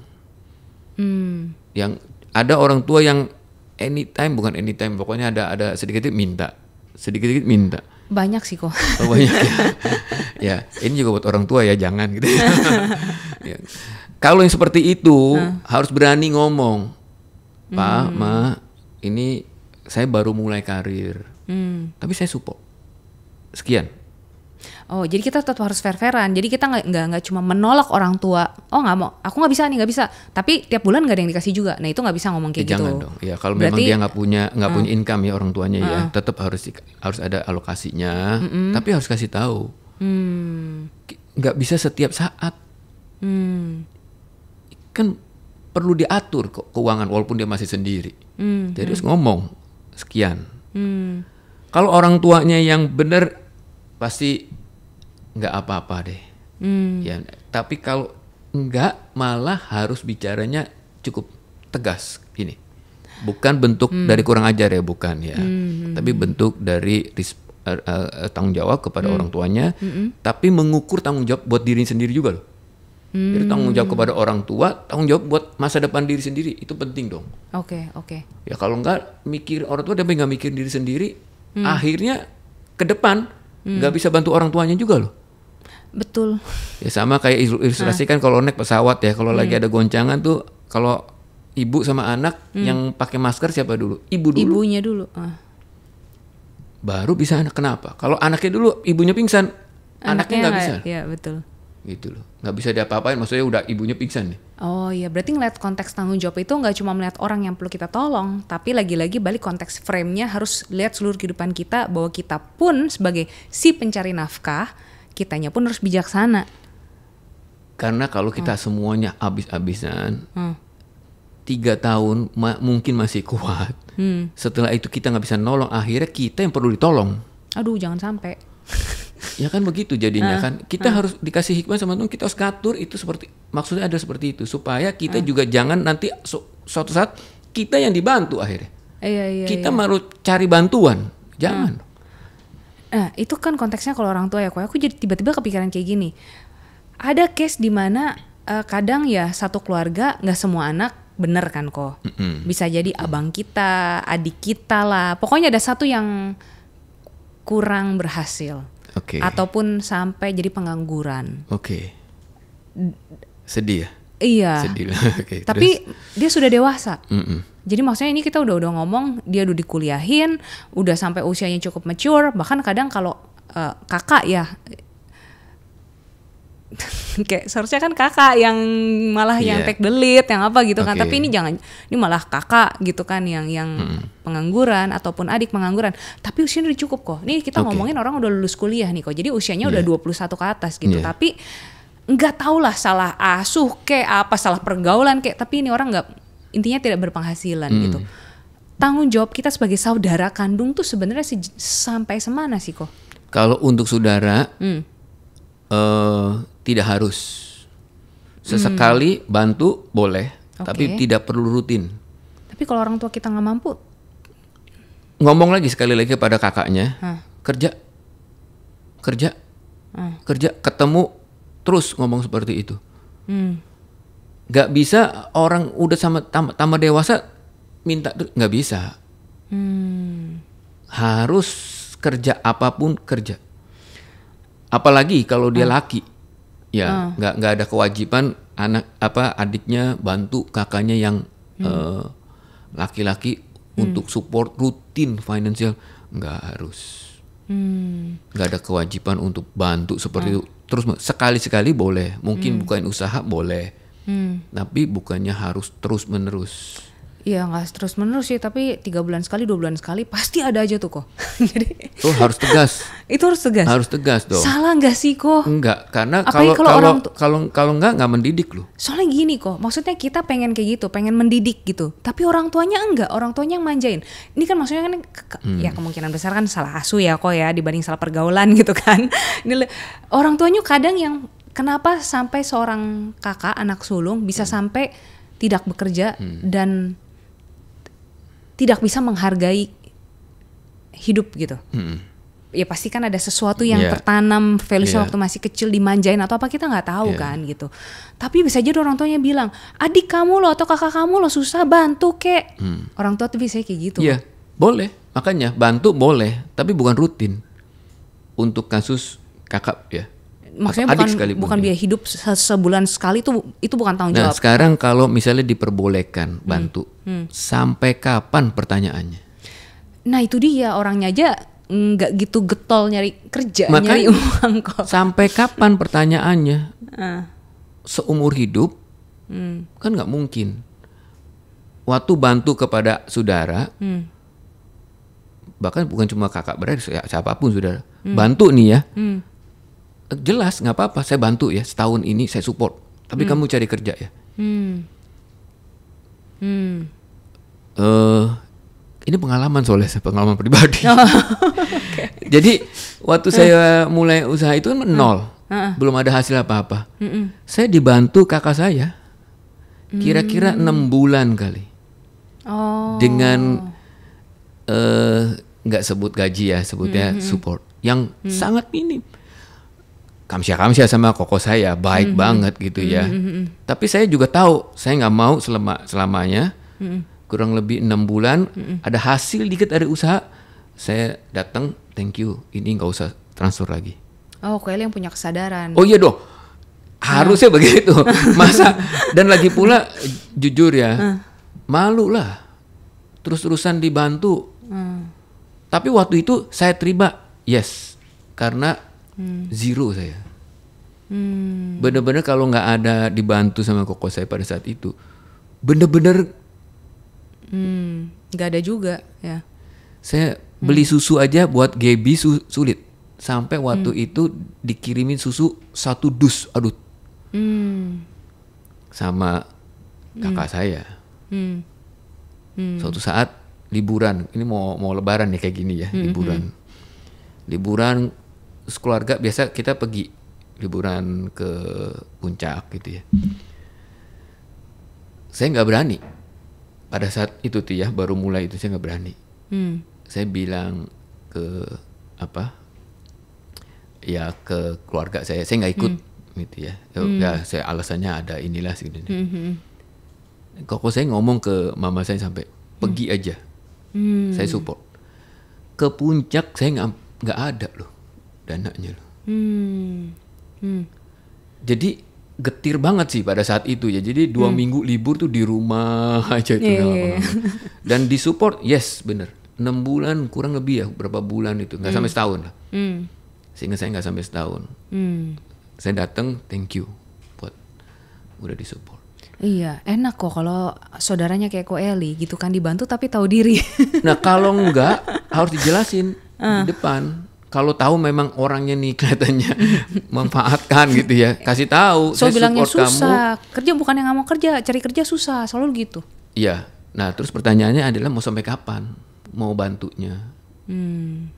Yang ada orang tua yang bukan anytime, pokoknya ada sedikit minta. Banyak sih kok. Banyak ya. Ini juga buat orang tua ya, jangan gitu. Ya. Kalau yang seperti itu harus berani ngomong. Pak, Ma, ini saya baru mulai karir, tapi saya support sekian. Oh, jadi kita tetap harus fair-fairan. Jadi kita nggak cuma menolak orang tua. Oh nggak mau, aku nggak bisa nih, nggak bisa. Tapi tiap bulan nggak ada yang dikasih juga. Nah itu nggak bisa ngomong kayak gitu. Jangan dong. Ya kalau berarti, memang dia nggak punya income ya orang tuanya ya, tetap harus ada alokasinya. Tapi harus kasih tahu. Nggak bisa setiap saat. Kan perlu diatur kok keuangan walaupun dia masih sendiri. Jadi harus ngomong sekian. Kalau orang tuanya yang benar pasti nggak apa-apa deh. Ya, tapi kalau enggak malah harus bicaranya cukup tegas gini. Bukan bentuk dari kurang ajar ya, bukan ya. Tapi bentuk dari tanggung jawab kepada orang tuanya, tapi mengukur tanggung jawab buat diri sendiri juga loh. Jadi tanggung jawab kepada orang tua, tanggung jawab buat masa depan diri sendiri, itu penting dong. Oke. Ya kalau enggak mikir orang tua, tapi nggak mikir diri sendiri, akhirnya ke depan nggak bisa bantu orang tuanya juga loh. Betul. Ya sama kayak ilustrasi kan kalau naik pesawat ya, kalau lagi ada goncangan tuh, kalau ibu sama anak yang pakai masker siapa dulu? Ibu dulu. Ibunya dulu. Baru bisa anak. Kenapa? Kalau anaknya dulu ibunya pingsan, anaknya nggak bisa. Iya betul. Gitu loh, nggak bisa diapa-apain, maksudnya udah ibunya pingsan nih. Oh iya, berarti ngeliat konteks tanggung jawab itu nggak cuma melihat orang yang perlu kita tolong, tapi lagi-lagi balik konteks frame-nya harus lihat seluruh kehidupan kita, bahwa kita pun sebagai si pencari nafkah, kitanya pun harus bijaksana. Karena kalau kita semuanya habis-habisan, 3 tahun mungkin masih kuat. Setelah itu kita nggak bisa nolong, akhirnya kita yang perlu ditolong. Aduh, jangan sampai. Ya kan begitu jadinya kan. Kita harus dikasih hikmah sama Tuhan, kita harus ngatur itu seperti, maksudnya ada seperti itu. Supaya kita juga jangan nanti suatu saat kita yang dibantu akhirnya. Kita malah cari bantuan, jangan. Nah itu kan konteksnya kalau orang tua ya, kok aku jadi tiba-tiba kepikiran kayak gini. Ada case di mana kadang ya satu keluarga nggak semua anak bener kan kok. Bisa jadi abang kita, adik kita lah. Pokoknya ada satu yang kurang berhasil. Ataupun sampai jadi pengangguran. Sedih ya? Iya. Sedih lah. Tapi terus? Dia sudah dewasa. Jadi maksudnya ini kita udah ngomong, dia udah dikuliahin, udah sampai usianya cukup mature. Bahkan kadang kalau kakak ya, kayak seharusnya kan kakak yang malah yang take the lead, yang apa gitu kan. Tapi ini jangan, ini malah kakak gitu kan yang pengangguran ataupun adik pengangguran. Tapi usianya udah cukup kok. Nih kita ngomongin orang udah lulus kuliah nih kok. Jadi usianya udah 21 ke atas gitu. Tapi nggak tau lah salah asuh kayak apa, salah pergaulan kayak. Tapi ini orang nggak, intinya tidak berpenghasilan gitu. Tanggung jawab kita sebagai saudara kandung tuh sebenarnya sampai semana sih kok? Kalau untuk saudara, tidak harus. Sesekali bantu boleh, tapi tidak perlu rutin. Tapi kalau orang tua kita nggak mampu, ngomong lagi sekali lagi pada kakaknya, kerja, ketemu terus ngomong seperti itu. Gak bisa orang udah sama tambah dewasa minta, nggak bisa. Harus kerja, apapun kerja. Apalagi kalau dia laki, ya nggak ada kewajiban adiknya bantu kakaknya yang laki-laki untuk support rutin finansial, nggak harus. Nggak ada kewajiban untuk bantu seperti itu. Terus sekali-sekali boleh, mungkin bukain usaha boleh, tapi bukannya harus terus-menerus. Iya nggak terus menerus sih, tapi 3 bulan sekali, 2 bulan sekali pasti ada aja tuh kok. Jadi harus tegas. Itu harus tegas. Harus tegas dong. Salah nggak sih kok? Enggak, karena kalau nggak mendidik loh. Soalnya gini kok, maksudnya kita pengen kayak gitu, pengen mendidik gitu, tapi orang tuanya enggak, orang tuanya yang manjain. Ini kan maksudnya kan ya kemungkinan besar kan salah asuh ya kok ya, dibanding salah pergaulan gitu kan. Ini orang tuanya kadang yang kenapa sampai seorang kakak anak sulung bisa sampai tidak bekerja dan tidak bisa menghargai hidup gitu. Ya pasti kan ada sesuatu yang tertanam value waktu masih kecil, dimanjain atau apa, kita nggak tahu kan gitu. Tapi bisa jadi orang tuanya bilang, adik kamu loh atau kakak kamu loh susah, bantu kek. Orang tua tuh bisa kayak gitu. Iya, boleh. Makanya bantu boleh, tapi bukan rutin. Untuk kasus kakak ya. Maksudnya bukan biaya hidup sebulan sekali, itu bukan tanggung jawab. Nah sekarang kalau misalnya diperbolehkan bantu, sampai kapan pertanyaannya? Nah itu dia, orangnya aja nggak gitu getol nyari kerja, nyari uang kok. Sampai kapan pertanyaannya? Seumur hidup kan nggak mungkin. Waktu bantu kepada saudara, bahkan bukan cuma kakak beradik, siapapun saudara, bantu nih ya. Jelas nggak apa-apa, saya bantu ya, setahun ini saya support, tapi kamu cari kerja ya. Ini pengalaman soalnya, pengalaman pribadi. Jadi waktu saya mulai usaha itu kan nol, belum ada hasil apa-apa. Saya dibantu kakak saya, kira-kira 6 bulan kali. Dengan nggak sebut gaji ya, sebutnya support yang sangat minim. Kamsia sama koko saya baik banget gitu ya. Tapi saya juga tahu saya nggak mau selamanya. Kurang lebih 6 bulan ada hasil dikit dari usaha, saya datang, thank you, ini nggak usah transfer lagi. Oh, Ko Eli yang punya kesadaran. Oh iya dong, harusnya begitu. Masa dan lagi pula jujur ya, malu lah. Terus-terusan dibantu. Tapi waktu itu saya terima yes, karena zero saya. Bener-bener kalau nggak ada dibantu sama koko saya pada saat itu, bener-bener nggak ada juga ya. Saya beli susu aja buat Gaby sulit. Sampai waktu itu dikirimin susu 1 dus, aduh, sama kakak saya. Suatu saat liburan, ini mau lebaran nih kayak gini ya, liburan keluarga biasa kita pergi liburan ke puncak gitu ya. Saya nggak berani pada saat itu tuh ya, baru mulai itu saya nggak berani. Saya bilang ke ke keluarga saya nggak ikut gitu ya. Ya saya alasannya ada inilah sini. Kok saya ngomong ke mama saya sampai pergi aja, saya support. Ke puncak saya nggak ada loh dananya loh. Jadi getir banget sih pada saat itu ya. Jadi 2 minggu libur tuh di rumah aja itu. Dan disupport, yes bener. 6 bulan kurang lebih ya, berapa bulan itu, nggak sampai setahun lah. Sehingga saya nggak sampai setahun. Saya datang, thank you buat udah disupport. Iya, enak kok kalau saudaranya kayak Ko Eli gitu kan, dibantu tapi tahu diri. Nah kalau enggak harus dijelasin di depan. Kalau tahu memang orangnya nih kelihatannya manfaatkan gitu ya, kasih tahu. So saya bilangnya support susah, kamu. kerja bukan yang nggak mau kerja, cari kerja susah, selalu gitu. Iya. Nah terus pertanyaannya adalah mau sampai kapan mau bantunya?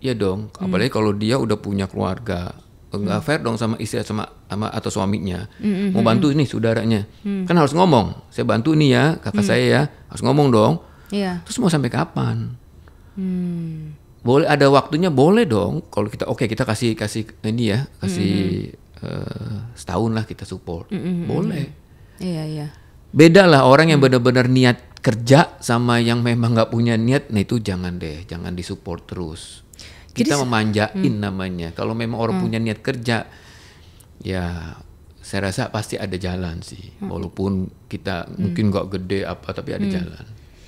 Iya dong. Apalagi kalau dia udah punya keluarga, nggak fair dong sama istri sama atau suaminya. Mau bantu nih saudaranya, kan harus ngomong. Saya bantu nih ya kakak saya ya, harus ngomong dong. Iya. Terus mau sampai kapan? Boleh ada waktunya, boleh dong. Kalau kita kita kasih ini ya, kasih setahun lah kita support, boleh. Iya. Beda lah orang yang benar-benar niat kerja sama yang memang nggak punya niat. Nah itu jangan disupport terus. Kita memanjain namanya. Kalau memang orang punya niat kerja, ya saya rasa pasti ada jalan sih. Walaupun kita mungkin nggak gede tapi ada jalan.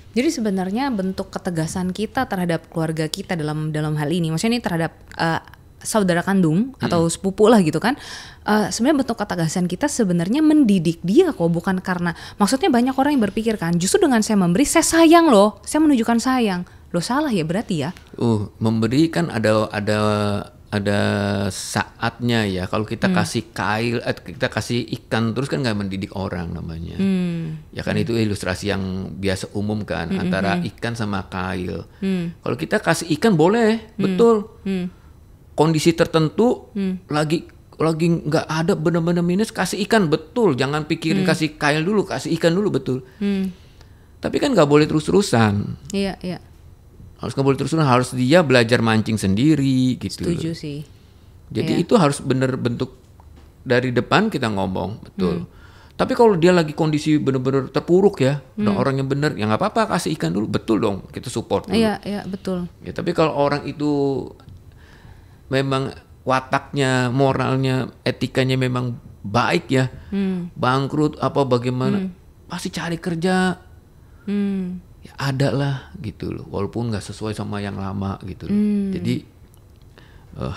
Jadi sebenarnya bentuk ketegasan kita terhadap keluarga kita dalam hal ini, maksudnya ini terhadap saudara kandung atau sepupu lah gitu kan, sebenarnya bentuk ketegasan kita sebenarnya mendidik dia kok, bukan karena, maksudnya banyak orang yang berpikir kan, justru dengan saya memberi saya sayang loh, saya menunjukkan sayang, loh salah ya berarti ya. Memberi kan ada saatnya ya. Kalau kita kasih kail, kita kasih ikan terus kan nggak mendidik orang namanya. Ya kan itu ilustrasi yang biasa umum kan, antara ikan sama kail. Kalau kita kasih ikan boleh, betul. Kondisi tertentu lagi nggak ada benar-benar minus, kasih ikan betul. Jangan pikirin kasih kail dulu, kasih ikan dulu betul. Tapi kan nggak boleh terus-terusan. Iya. Harus nggak boleh terus-terusan, harus dia belajar mancing sendiri gitu. Setuju sih. Jadi itu harus bener bentuk dari depan kita ngomong betul. Tapi kalau dia lagi kondisi bener-bener terpuruk ya, dan orang yang bener, ya nggak apa-apa kasih ikan dulu, betul dong kita support dulu. Iya betul. Ya, tapi kalau orang itu memang wataknya, moralnya, etikanya memang baik ya, bangkrut apa bagaimana, pasti cari kerja. Ya ada lah gitu loh, walaupun nggak sesuai sama yang lama gitu loh. Jadi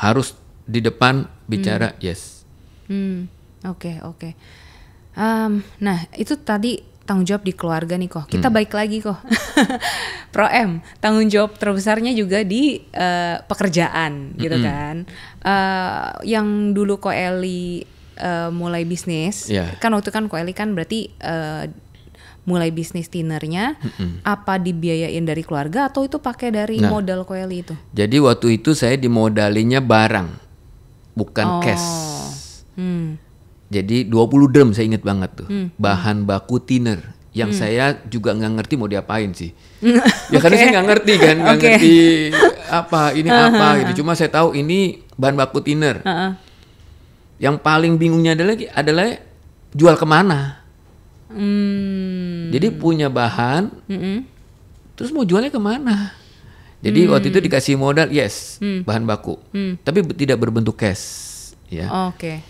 harus di depan bicara yes. Oke. Nah itu tadi tanggung jawab di keluarga nih kok. Kita balik lagi kok. Pro M, tanggung jawab terbesarnya juga di pekerjaan gitu kan. Yang dulu Ko Eli mulai bisnis, kan waktu kan Ko Eli kan berarti mulai bisnis dinernya, apa dibiayain dari keluarga atau itu pakai dari modal Ko Eli itu? Jadi waktu itu saya dimodalinya barang, bukan cash. Jadi 20 drum saya inget banget tuh, bahan baku thinner. Yang saya juga nggak ngerti mau diapain sih. Ya karena saya nggak ngerti kan, nggak ngerti apa ini apa gitu. Cuma saya tahu ini bahan baku thinner. Yang paling bingungnya adalah jual kemana. Jadi punya bahan, terus mau jualnya kemana? Jadi waktu itu dikasih modal, yes, bahan baku, tapi tidak berbentuk cash, ya. Oke.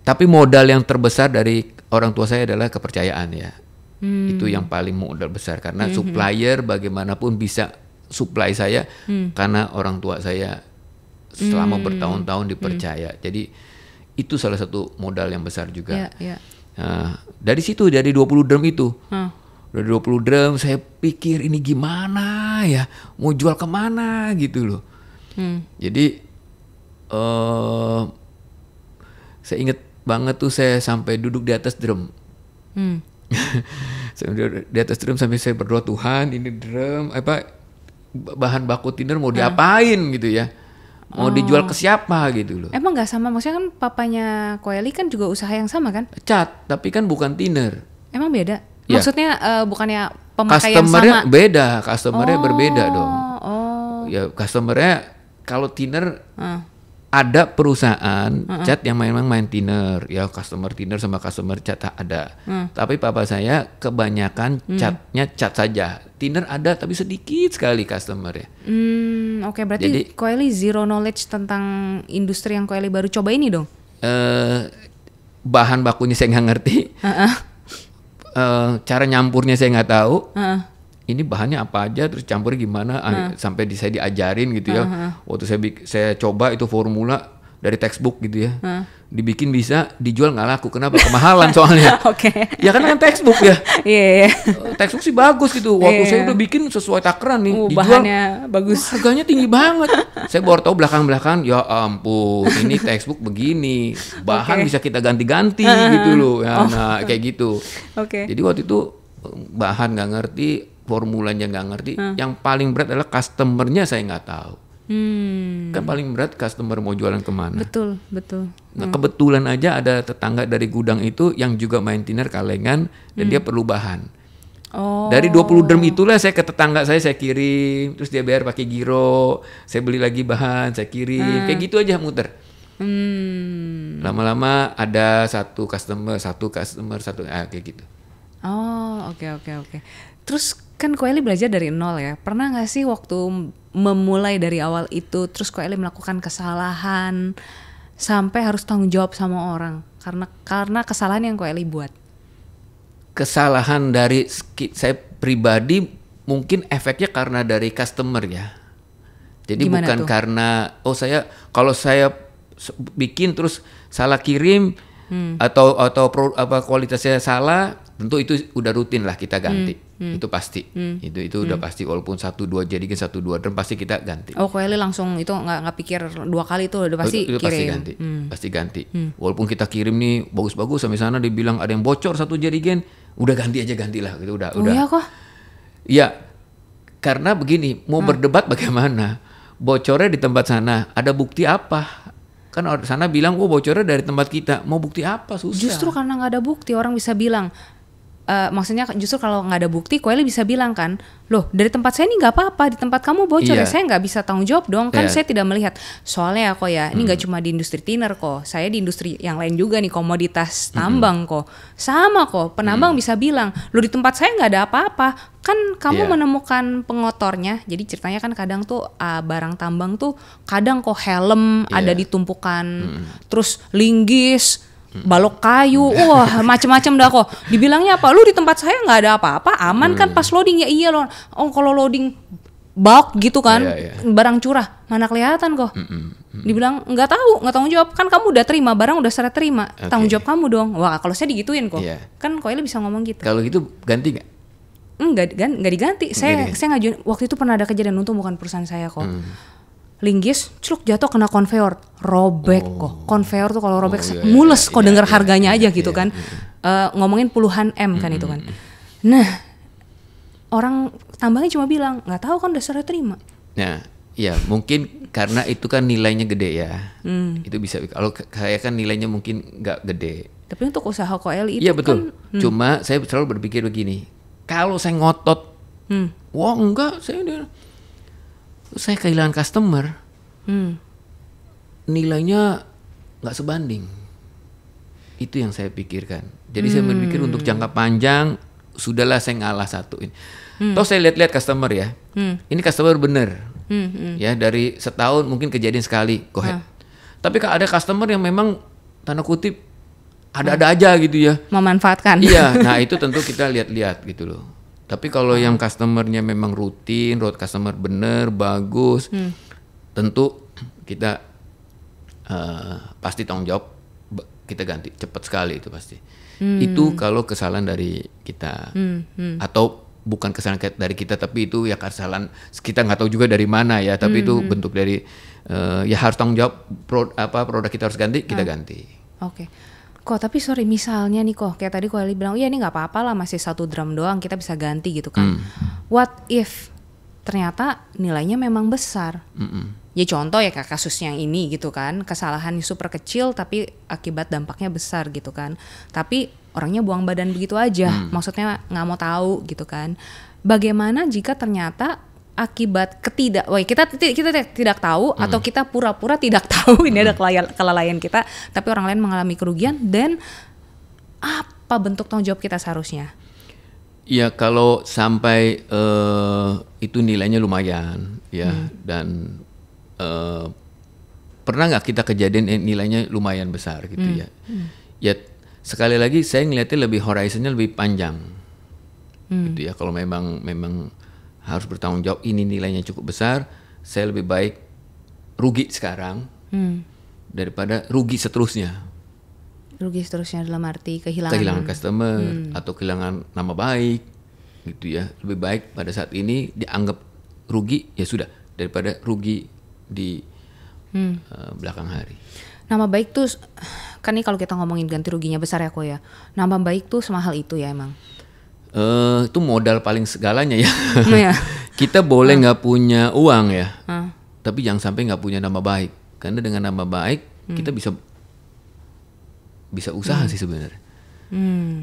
Tapi modal yang terbesar dari orang tua saya adalah kepercayaan, ya. Itu yang paling modal besar karena supplier bagaimanapun bisa supply saya karena orang tua saya selama bertahun-tahun dipercaya. Jadi itu salah satu modal yang besar juga. Dari situ, dari 20 drum itu. Dari 20 drum saya pikir ini gimana ya, mau jual kemana gitu loh. Jadi saya ingat banget tuh saya sampai duduk di atas drum. Saya duduk di atas drum sampai saya berdoa, Tuhan ini drum bahan baku thinner mau diapain gitu ya. Mau dijual ke siapa gitu loh. Emang gak sama, maksudnya kan papanya Ko Eli kan juga usaha yang sama kan? Cat, tapi kan bukan thinner. Emang beda? Ya. Maksudnya bukannya pemakaian customer-nya sama? beda, customer-nya berbeda dong. Ya customer-nya kalau thinner ada perusahaan cat yang memang main thinner, ya customer thinner sama customer cat ada. Tapi papa saya kebanyakan catnya cat saja. Thinner ada tapi sedikit sekali customer-nya. Oke, berarti jadi, Ko Eli zero knowledge tentang industri yang Ko Eli baru coba ini dong? Bahan bakunya saya nggak ngerti. Cara nyampurnya saya nggak tahu. Ini bahannya apa aja, terus campurnya gimana, sampai saya diajarin gitu ya. Waktu saya coba itu formula dari textbook gitu ya, dibikin bisa, dijual nggak laku. Kenapa? Kemahalan soalnya. Ya kan textbook ya. Textbook sih bagus gitu. Waktu saya udah bikin sesuai takaran nih, dijual bahannya bagus. Harganya tinggi banget. Saya baru tahu belakang-belakang, ya ampun, ini textbook begini, bahan bisa kita ganti-ganti gitu loh. Ya, nah kayak gitu. Jadi waktu itu bahan nggak ngerti, formulanya nggak ngerti. Yang paling berat adalah customernya saya nggak tahu. Kan paling berat customer mau jualan kemana. Betul. Nah kebetulan aja ada tetangga dari gudang itu yang juga main thinner kalengan dan dia perlu bahan. Dari 20 drum itulah saya ke tetangga saya kirim, terus dia bayar pakai giro, saya beli lagi bahan, saya kirim, kayak gitu aja muter. Lama-lama ada satu customer, kayak gitu. Oke. Terus kan Ko Eli belajar dari nol ya. Pernah nggak sih waktu memulai dari awal itu, terus Ko Eli melakukan kesalahan sampai harus tanggung jawab sama orang karena kesalahan yang Ko Eli buat? Kesalahan dari saya pribadi mungkin efeknya karena dari customer ya. Jadi gimana bukan tuh? Karena kalau saya bikin terus salah kirim atau kualitasnya salah, tentu itu udah rutin lah kita ganti. Itu pasti. Itu udah pasti, walaupun 1-2 jadikan 1-2 drum pasti kita ganti. Ko Eli langsung itu nggak pikir 2 kali, itu udah pasti itu kirim. Pasti ganti. Walaupun kita kirim nih bagus-bagus sampai sana dibilang ada yang bocor 1 jadigen, udah gantilah gitu udah. Oh iya kok? Ya karena begini, mau berdebat bagaimana? Bocornya di tempat sana, ada bukti apa? Kan orang sana bilang, bocornya dari tempat kita, mau bukti apa? Susah. Justru karena nggak ada bukti orang bisa bilang. Maksudnya justru kalau nggak ada bukti, Ko Eli bisa bilang kan, loh dari tempat saya ini nggak apa-apa, di tempat kamu bocor ya saya nggak bisa tanggung jawab dong, kan saya tidak melihat. Soalnya kok ya, ini nggak cuma di industri thinner kok, saya di industri yang lain juga nih, komoditas tambang kok, sama kok, penambang bisa bilang, loh di tempat saya nggak ada apa-apa, kan kamu menemukan pengotornya. Jadi ceritanya kan kadang tuh barang tambang tuh kadang kok helm ada di tumpukan, terus linggis, balok kayu, wah macem-macem dah kok. Dibilangnya apa? Lu di tempat saya nggak ada apa-apa, aman kan pas loading? Ya iya loh. Kalau loading bulk gitu kan, barang curah, mana kelihatan kok. Dibilang nggak tanggung jawab. Kan kamu udah terima, barang udah serah terima, tanggung jawab kamu dong. Wah kalau saya digituin kok. Kan Ko Eli bisa ngomong gitu. Kalau gitu ganti nggak? Nggak diganti. Saya ngajuin, waktu itu pernah ada kejadian, untung bukan perusahaan saya kok. Linggis, celuk jatuh kena konveyor, robek kok. Konveyor tuh kalau robek mules kok, denger harganya aja gitu kan. Ngomongin puluhan M kan itu kan. Nah, orang tambangnya cuma bilang, nggak tahu kan udah serah terima. Nah, ya mungkin karena itu kan nilainya gede ya. Itu bisa. Kalau kayak kan nilainya mungkin nggak gede. Tapi untuk usaha Ko Eli itu iya betul. Kan, cuma saya selalu berpikir begini, kalau saya ngotot, wah enggak, saya kehilangan customer, nilainya nggak sebanding. Itu yang saya pikirkan. Jadi saya berpikir untuk jangka panjang, sudahlah saya ngalah satu ini. Toh saya lihat-lihat customer ya, ini customer bener, ya dari setahun mungkin kejadian sekali, go ahead. Tapi ada customer yang memang tanda kutip ada-ada aja gitu ya. Memanfaatkan. Iya, nah itu tentu kita lihat-lihat gitu loh. Tapi kalau yang customernya memang rutin, customer bener, bagus, tentu kita pasti tanggung jawab, kita ganti cepat sekali itu pasti. Itu kalau kesalahan dari kita, atau bukan kesalahan dari kita, tapi itu ya kesalahan kita nggak tahu juga dari mana ya. Tapi itu bentuk dari ya harus tanggung jawab, produk kita harus ganti, kita ganti. Oke. Kok tapi sorry, misalnya nih kok kayak tadi kok Ali bilang, iya ini nggak apa-apa lah, masih 1 drum doang, kita bisa ganti gitu kan. What if ternyata nilainya memang besar? Ya contoh ya kayak kasus yang ini gitu kan, kesalahan super kecil tapi akibat dampaknya besar gitu kan. Tapi orangnya buang badan begitu aja, maksudnya nggak mau tahu gitu kan. Bagaimana jika ternyata akibat kita tidak tahu, atau kita pura-pura tidak tahu ini ada kelalaian kita, tapi orang lain mengalami kerugian, dan apa bentuk tanggung jawab kita seharusnya? Ya kalau sampai itu nilainya lumayan ya, dan pernah nggak kita kejadian nilainya lumayan besar gitu ya. Ya sekali lagi saya ngeliatnya lebih horizonnya lebih panjang gitu ya. Kalau memang harus bertanggung jawab, ini nilainya cukup besar, saya lebih baik rugi sekarang daripada rugi seterusnya. Rugi seterusnya dalam arti kehilangan customer atau kehilangan nama baik gitu ya. Lebih baik pada saat ini dianggap rugi, ya sudah, daripada rugi di belakang hari. Nama baik tuh kan, nih kalau kita ngomongin ganti ruginya besar ya kok ya, nama baik tuh semahal itu ya emang? Itu modal paling segalanya ya. Kita boleh nggak punya uang ya, tapi jangan sampai nggak punya nama baik. Karena dengan nama baik kita bisa usaha sih sebenarnya.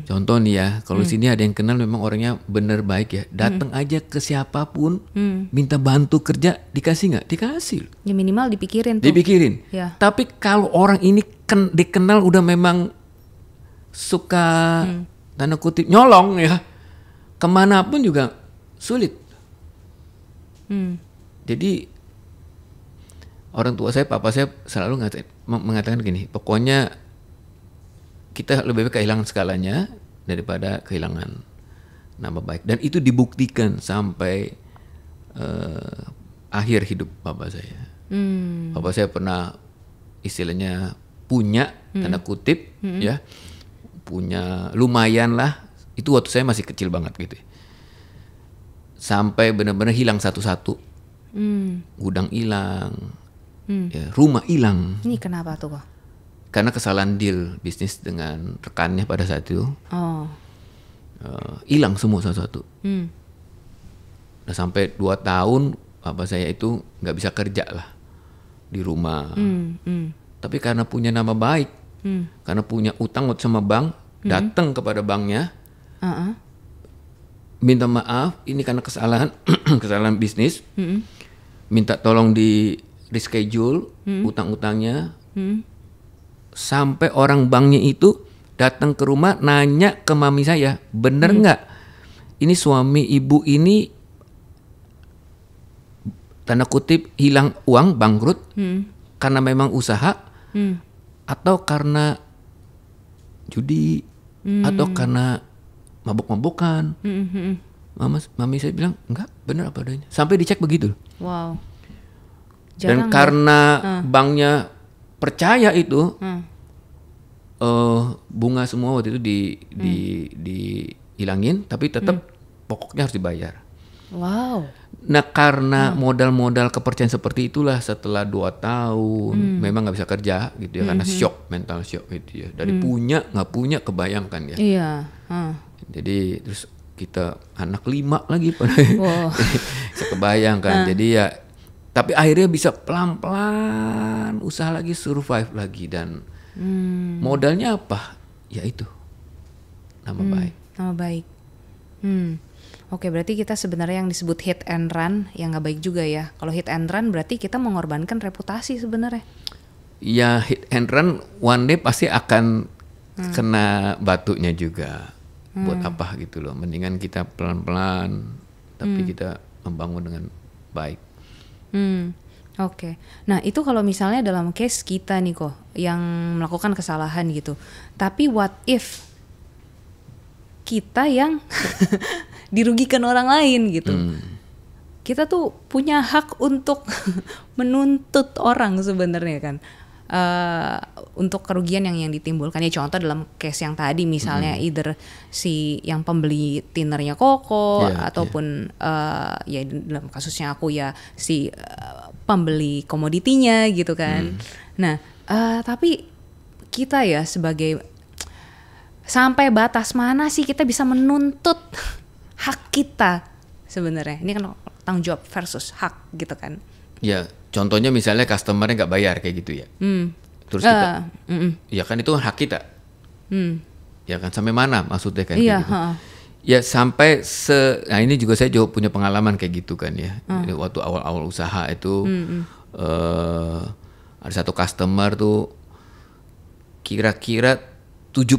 Contoh nih ya, kalau sini ada yang kenal memang orangnya bener baik ya, datang aja ke siapapun, minta bantu kerja, dikasih nggak? Dikasih. Ya minimal dipikirin tuh. Dipikirin. Ya. Tapi kalau orang ini dikenal udah memang suka tanda kutip nyolong ya, kemanapun juga sulit. Jadi orang tua saya, papa saya selalu mengatakan gini, pokoknya kita lebih baik kehilangan segalanya daripada kehilangan nama baik. Dan itu dibuktikan sampai akhir hidup papa saya. Papa saya pernah istilahnya punya tanda kutip ya, punya lumayan lah. Itu waktu saya masih kecil banget gitu. Sampai benar-benar hilang satu-satu. Gudang hilang, ya, rumah hilang. Ini kenapa tuh kok? Karena kesalahan deal bisnis dengan rekannya pada saat itu. Hilang semua satu-satu. Udah sampai 2 tahun papa saya itu nggak bisa kerja lah di rumah. Tapi karena punya nama baik, karena punya utang sama bank, datang kepada banknya, minta maaf, ini karena kesalahan kesalahan bisnis, minta tolong di reschedule utang-utangnya, sampai orang banknya itu datang ke rumah nanya ke mami saya, bener nggak ini suami ibu ini tanda kutip hilang uang, bangkrut karena memang usaha, atau karena judi, atau karena mabuk-mabukan. Mami saya bilang enggak, benar apa adanya. Sampai dicek begitu. Wow. Dan karena banknya percaya itu, bunga semua waktu itu dihilangin, tapi tetap pokoknya harus dibayar. Wow. Nah karena modal-modal kepercayaan seperti itulah, setelah 2 tahun memang nggak bisa kerja gitu ya, karena shock, mental shock gitu ya. Dari punya nggak punya, kebayangkan ya. Iya. Jadi terus kita anak 5 lagi wow. Bisa kebayangkan. Jadi ya, tapi akhirnya bisa pelan-pelan usaha lagi, survive lagi, dan modalnya apa? Ya itu, nama baik. Nama baik. Oke, berarti kita sebenarnya yang disebut hit and run yang nggak baik juga ya. Kalau hit and run berarti kita mengorbankan reputasi sebenarnya. Ya hit and run one day pasti akan kena batunya juga. buat apa gitu loh. Mendingan kita pelan-pelan tapi kita membangun dengan baik. Oke. Nah, itu kalau misalnya dalam case kita nih kok yang melakukan kesalahan gitu. Tapi what if kita yang dirugikan orang lain gitu. Kita tuh punya hak untuk menuntut orang sebenarnya kan. Untuk kerugian yang ditimbulkan, ya contoh dalam case yang tadi misalnya either si yang pembeli tinernya Koko ataupun ya dalam kasusnya aku ya si pembeli komoditinya gitu kan. Nah tapi kita ya sebagai, sampai batas mana sih kita bisa menuntut hak kita sebenarnya? Ini kan tanggung jawab versus hak gitu kan. Ya, contohnya misalnya customernya nggak bayar kayak gitu ya. Terus kita, ya kan itu hak kita. Ya kan, sampai mana maksudnya kan? Iya. Gitu. Ya sampai nah ini juga saya juga punya pengalaman kayak gitu kan ya. Waktu awal-awal usaha itu ada satu customer tuh kira-kira 70%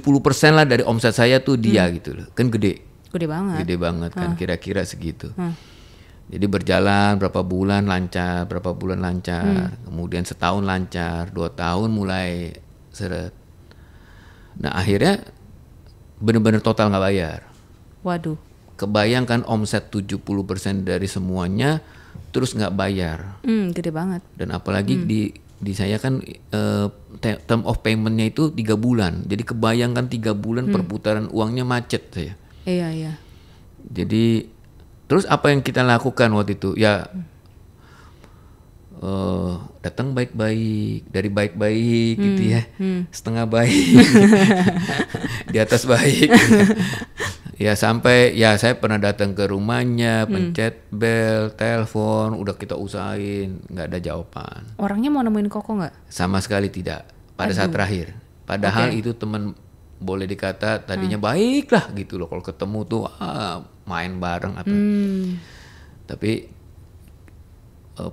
lah dari omset saya tuh dia gitu loh. Kan gede. Gede banget Kan kira-kira segitu. Jadi berjalan berapa bulan lancar, kemudian setahun lancar, 2 tahun mulai seret. Nah akhirnya benar-benar total nggak bayar. Waduh. Kebayangkan omset 70% dari semuanya terus nggak bayar. Gede banget. Dan apalagi di saya kan term of payment-nya itu 3 bulan. Jadi kebayangkan 3 bulan perputaran uangnya macet saya. Iya. Jadi terus apa yang kita lakukan waktu itu? Ya datang baik-baik, dari baik-baik gitu ya, setengah baik, di atas baik. Ya sampai ya saya pernah datang ke rumahnya, pencet bel, telepon, udah kita usahain, nggak ada jawaban. Orangnya mau nemuin Koko nggak? Sama sekali tidak. Pada saat terakhir. Padahal itu teman, boleh dikata tadinya baik lah gitu loh, kalau ketemu tuh main bareng apa. Tapi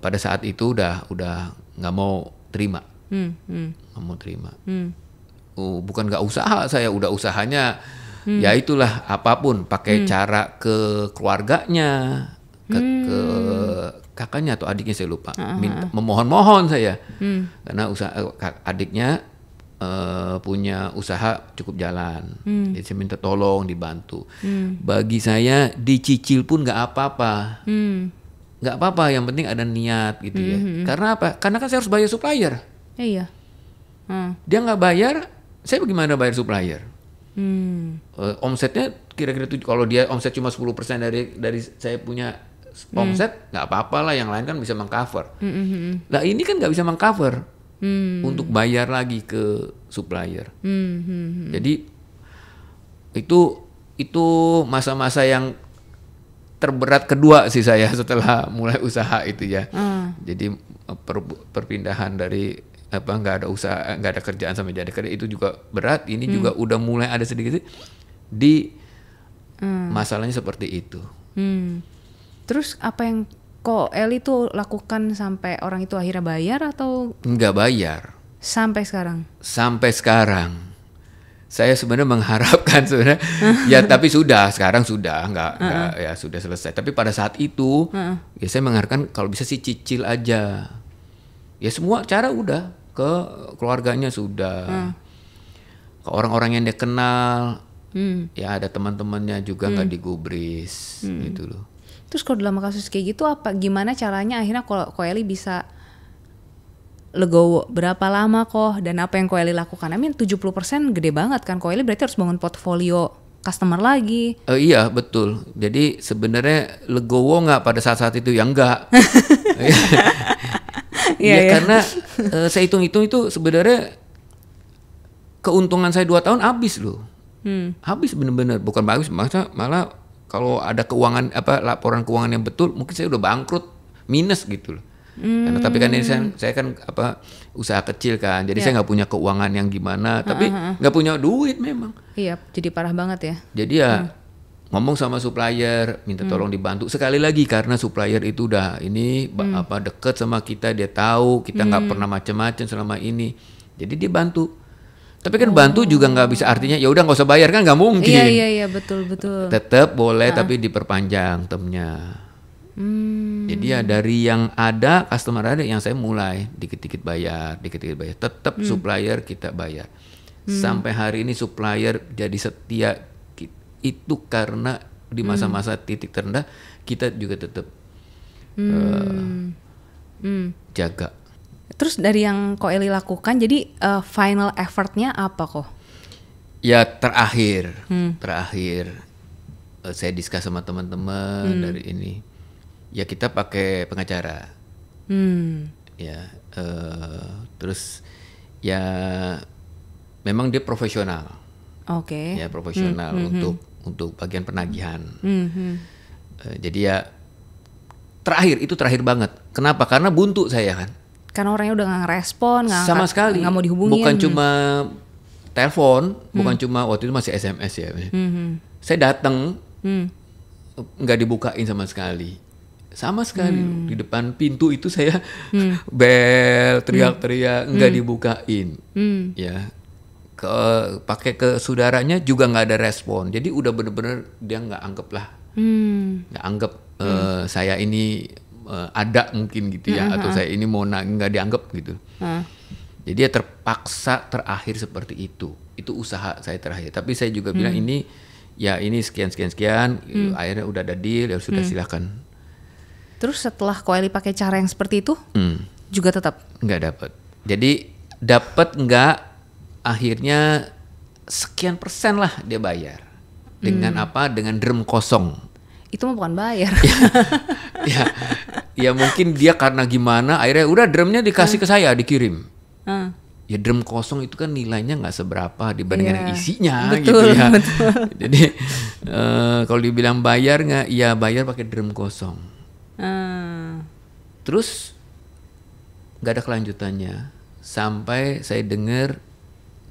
pada saat itu udah nggak mau terima. Nggak mau terima. Bukan nggak usaha, saya udah usahanya. Ya itulah apapun, pakai cara ke keluarganya, ke kakaknya atau adiknya saya lupa, memohon-mohon saya, karena adiknya punya usaha cukup jalan, jadi saya minta tolong dibantu. Bagi saya dicicil pun nggak apa-apa, nggak apa-apa, yang penting ada niat gitu ya. Karena apa? Karena kan saya harus bayar supplier. Iya. Dia nggak bayar, saya bagaimana bayar supplier? Omsetnya kira-kira tuh, kalau dia omset cuma 10% dari saya punya omset, nggak apa-apa lah, yang lain kan bisa mengcover. Nah ini kan nggak bisa mengcover untuk bayar lagi ke supplier. Jadi itu masa-masa yang terberat kedua sih saya setelah mulai usaha itu ya. Jadi perpindahan dari nggak ada usaha, nggak ada kerjaan sampai jadi kerja itu juga berat. Ini juga udah mulai ada sedikit di masalahnya seperti itu. Terus apa yang kok Eli tuh lakukan sampai orang itu akhirnya bayar atau nggak bayar? Sampai sekarang. Sampai sekarang. Saya sebenarnya mengharapkan sebenarnya ya, tapi sekarang sudah nggak ya sudah selesai. Tapi pada saat itu ya saya mengharapkan kalau bisa sih cicil aja. Ya semua cara udah, ke keluarganya sudah, ke orang-orang yang dia kenal, ya ada teman-temannya juga nggak digubris gitu loh. Terus kalau dalam kasus kayak gitu gimana caranya akhirnya Ko Eli bisa legowo? Berapa lama kok, dan apa yang Ko Eli lakukan? 70% gede banget kan. Ko Eli berarti harus bangun portfolio customer lagi. Iya betul. Jadi sebenarnya legowo nggak pada saat-saat itu? Ya enggak. Karena saya hitung-hitung itu sebenarnya keuntungan saya 2 tahun habis loh. Habis bener-bener, bukan habis, malah kalau ada keuangan laporan keuangan yang betul, mungkin saya udah bangkrut, minus gitu loh. Karena tapi kan ini saya kan usaha kecil kan, jadi saya nggak punya keuangan yang gimana, tapi nggak punya duit memang. Iya, jadi parah banget ya. Jadi ya ngomong sama supplier, minta tolong dibantu sekali lagi, karena supplier itu udah deket sama kita, dia tahu kita nggak pernah macam-macam selama ini, jadi dia bantu. Tapi kan bantu juga nggak bisa artinya ya udah nggak usah bayar, kan nggak mungkin. Iya betul. Tetap boleh tapi diperpanjang termnya. Jadi ya dari yang ada customer ada yang saya mulai dikit-dikit bayar. Tetap supplier kita bayar. Sampai hari ini supplier jadi setia itu karena di masa-masa titik terendah kita juga tetap jaga. Terus dari yang Ko Eli lakukan, jadi final effortnya apa kok? Ya terakhir saya diskus sama teman-teman dari ini. Ya kita pakai pengacara. Ya terus ya memang dia profesional. Oke. Ya profesional untuk bagian penagihan. Jadi ya terakhir banget. Kenapa? Karena buntu saya kan. Karena orangnya udah nggak ngerespon, sama sekali, nggak mau dihubungin. Bukan cuma telepon, bukan cuma waktu itu masih SMS ya. Saya datang, nggak dibukain sama sekali di depan pintu itu saya bel, teriak-teriak, nggak dibukain, ya. Pakai ke saudaranya juga nggak ada respon. Jadi udah bener-bener dia nggak anggap lah, nggak anggap saya ini ada mungkin gitu ya, atau saya ini mau nggak dianggap gitu. Jadi ya terpaksa terakhir seperti itu usaha saya terakhir. Tapi saya juga bilang ini sekian, akhirnya udah ada deal, ya sudah silakan. Terus setelah Ko Eli pakai cara yang seperti itu, juga tetap nggak dapat. Jadi dapat nggak, akhirnya sekian persen lah dia bayar. Dengan apa? Dengan drum kosong. Itu mah bukan bayar. Ya mungkin dia karena gimana akhirnya udah drumnya dikasih ke saya, dikirim. Ya drum kosong itu kan nilainya nggak seberapa dibandingkan isinya. Betul, gitu ya. Betul. Jadi kalau dibilang bayar nggak, ya bayar pakai drum kosong. Terus nggak ada kelanjutannya sampai saya dengar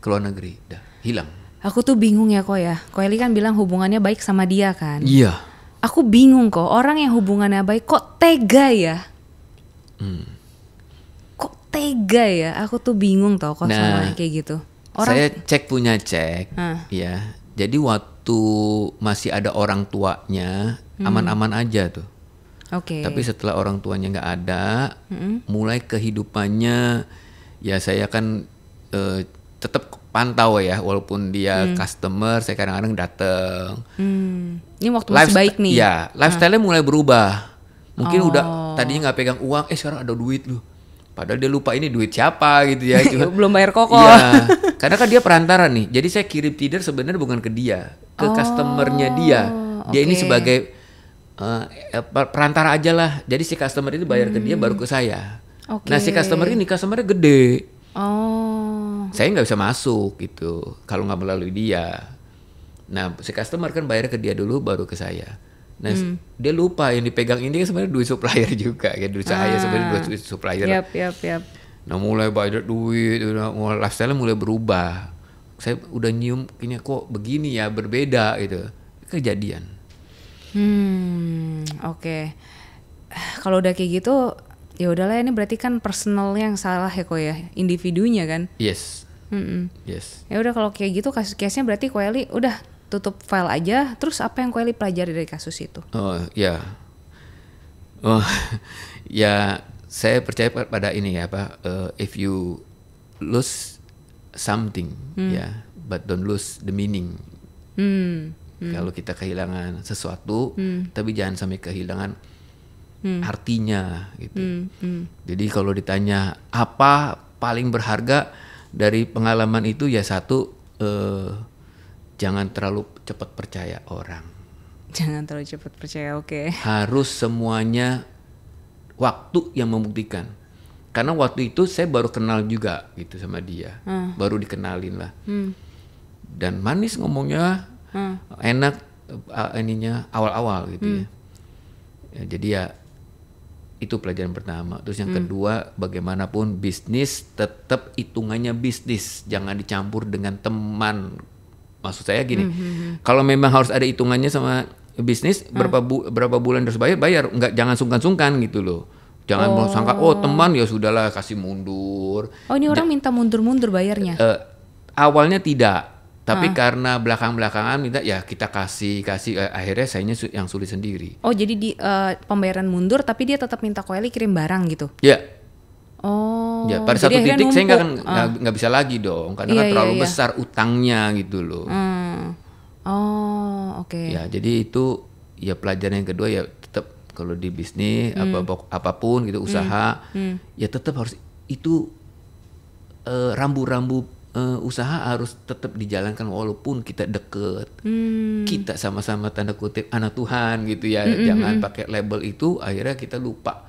ke luar negeri, dah hilang. Aku tuh bingung ya Ko ya. Ko Eli kan bilang hubungannya baik sama dia kan. Iya. Aku bingung kok, orang yang hubungannya baik kok tega ya? Kok tega ya? Aku tuh bingung tau kok sama kayak gitu. Saya punya cek, ya. Jadi waktu masih ada orang tuanya, aman-aman aja tuh. Oke. Tapi setelah orang tuanya nggak ada, mulai kehidupannya, ya saya kan tetap pantau ya, walaupun dia customer, saya kadang-kadang datang. Ini waktu masih baik nih. Ya, lifestyle-nya mulai berubah. Mungkin udah tadinya nggak pegang uang, sekarang ada duit loh. Padahal dia lupa ini duit siapa gitu ya. Belum bayar koko. Iya, karena kan dia perantara nih. Jadi saya kirim feeder sebenarnya bukan ke dia, ke customernya dia. Dia ini sebagai perantara aja lah. Jadi si customer itu bayar ke dia baru ke saya. Nah si customernya gede. Saya nggak bisa masuk gitu kalau nggak melalui dia. Nah si customer kan bayar ke dia dulu baru ke saya. Nah dia lupa yang dipegang ini kan sebenarnya duit supplier juga, ya duit saya sebenarnya duit supplier. Yap. Nah mulai bayar duit, mulai lifestyle mulai berubah. Saya udah nyium kayaknya kok begini ya, berbeda gitu. Kejadian. Oke. Kalau udah kayak gitu, ya udahlah, ini berarti kan personalnya yang salah ya Ko ya, individunya kan. Yes. Yes. Ya udah kalau kayak gitu kasus-kasusnya berarti Ko Eli udah tutup file aja. Terus apa yang Ko Eli pelajari dari kasus itu? Ya saya percaya pada ini ya if you lose something ya, but don't lose the meaning. Kalau kita kehilangan sesuatu, tapi jangan sampai kehilangan artinya gitu. Jadi kalau ditanya apa paling berharga dari pengalaman itu, ya satu, jangan terlalu cepat percaya orang. Jangan terlalu cepat percaya, oke. Harus semuanya waktu yang membuktikan. Karena waktu itu saya baru kenal juga gitu sama dia, baru dikenalin lah. Dan manis ngomongnya, enak ininya awal-awal gitu ya. Jadi ya itu pelajaran pertama. Terus yang kedua, bagaimanapun bisnis tetap hitungannya bisnis, jangan dicampur dengan teman. Maksud saya gini, kalau memang harus ada hitungannya sama bisnis, berapa bulan harus bayar, enggak, jangan sungkan-sungkan gitu loh. Jangan mau sangka teman ya sudahlah kasih mundur. Ini orang minta mundur-mundur bayarnya. awalnya tidak. Tapi karena belakang-belakangan minta ya kita kasih akhirnya sayanya yang sulit sendiri. Oh jadi di pembayaran mundur tapi dia tetap minta Ko Eli kirim barang gitu? Ya. Oh. Ya pada satu titik saya nggak bisa lagi dong karena kan terlalu besar utangnya gitu loh. Oh oke. Ya jadi itu ya pelajaran yang kedua ya tetap kalau di bisnis apapun gitu usaha ya tetap harus itu rambu-rambu usaha harus tetap dijalankan walaupun kita deket, kita sama-sama tanda kutip anak Tuhan gitu ya. Jangan pakai label itu akhirnya kita lupa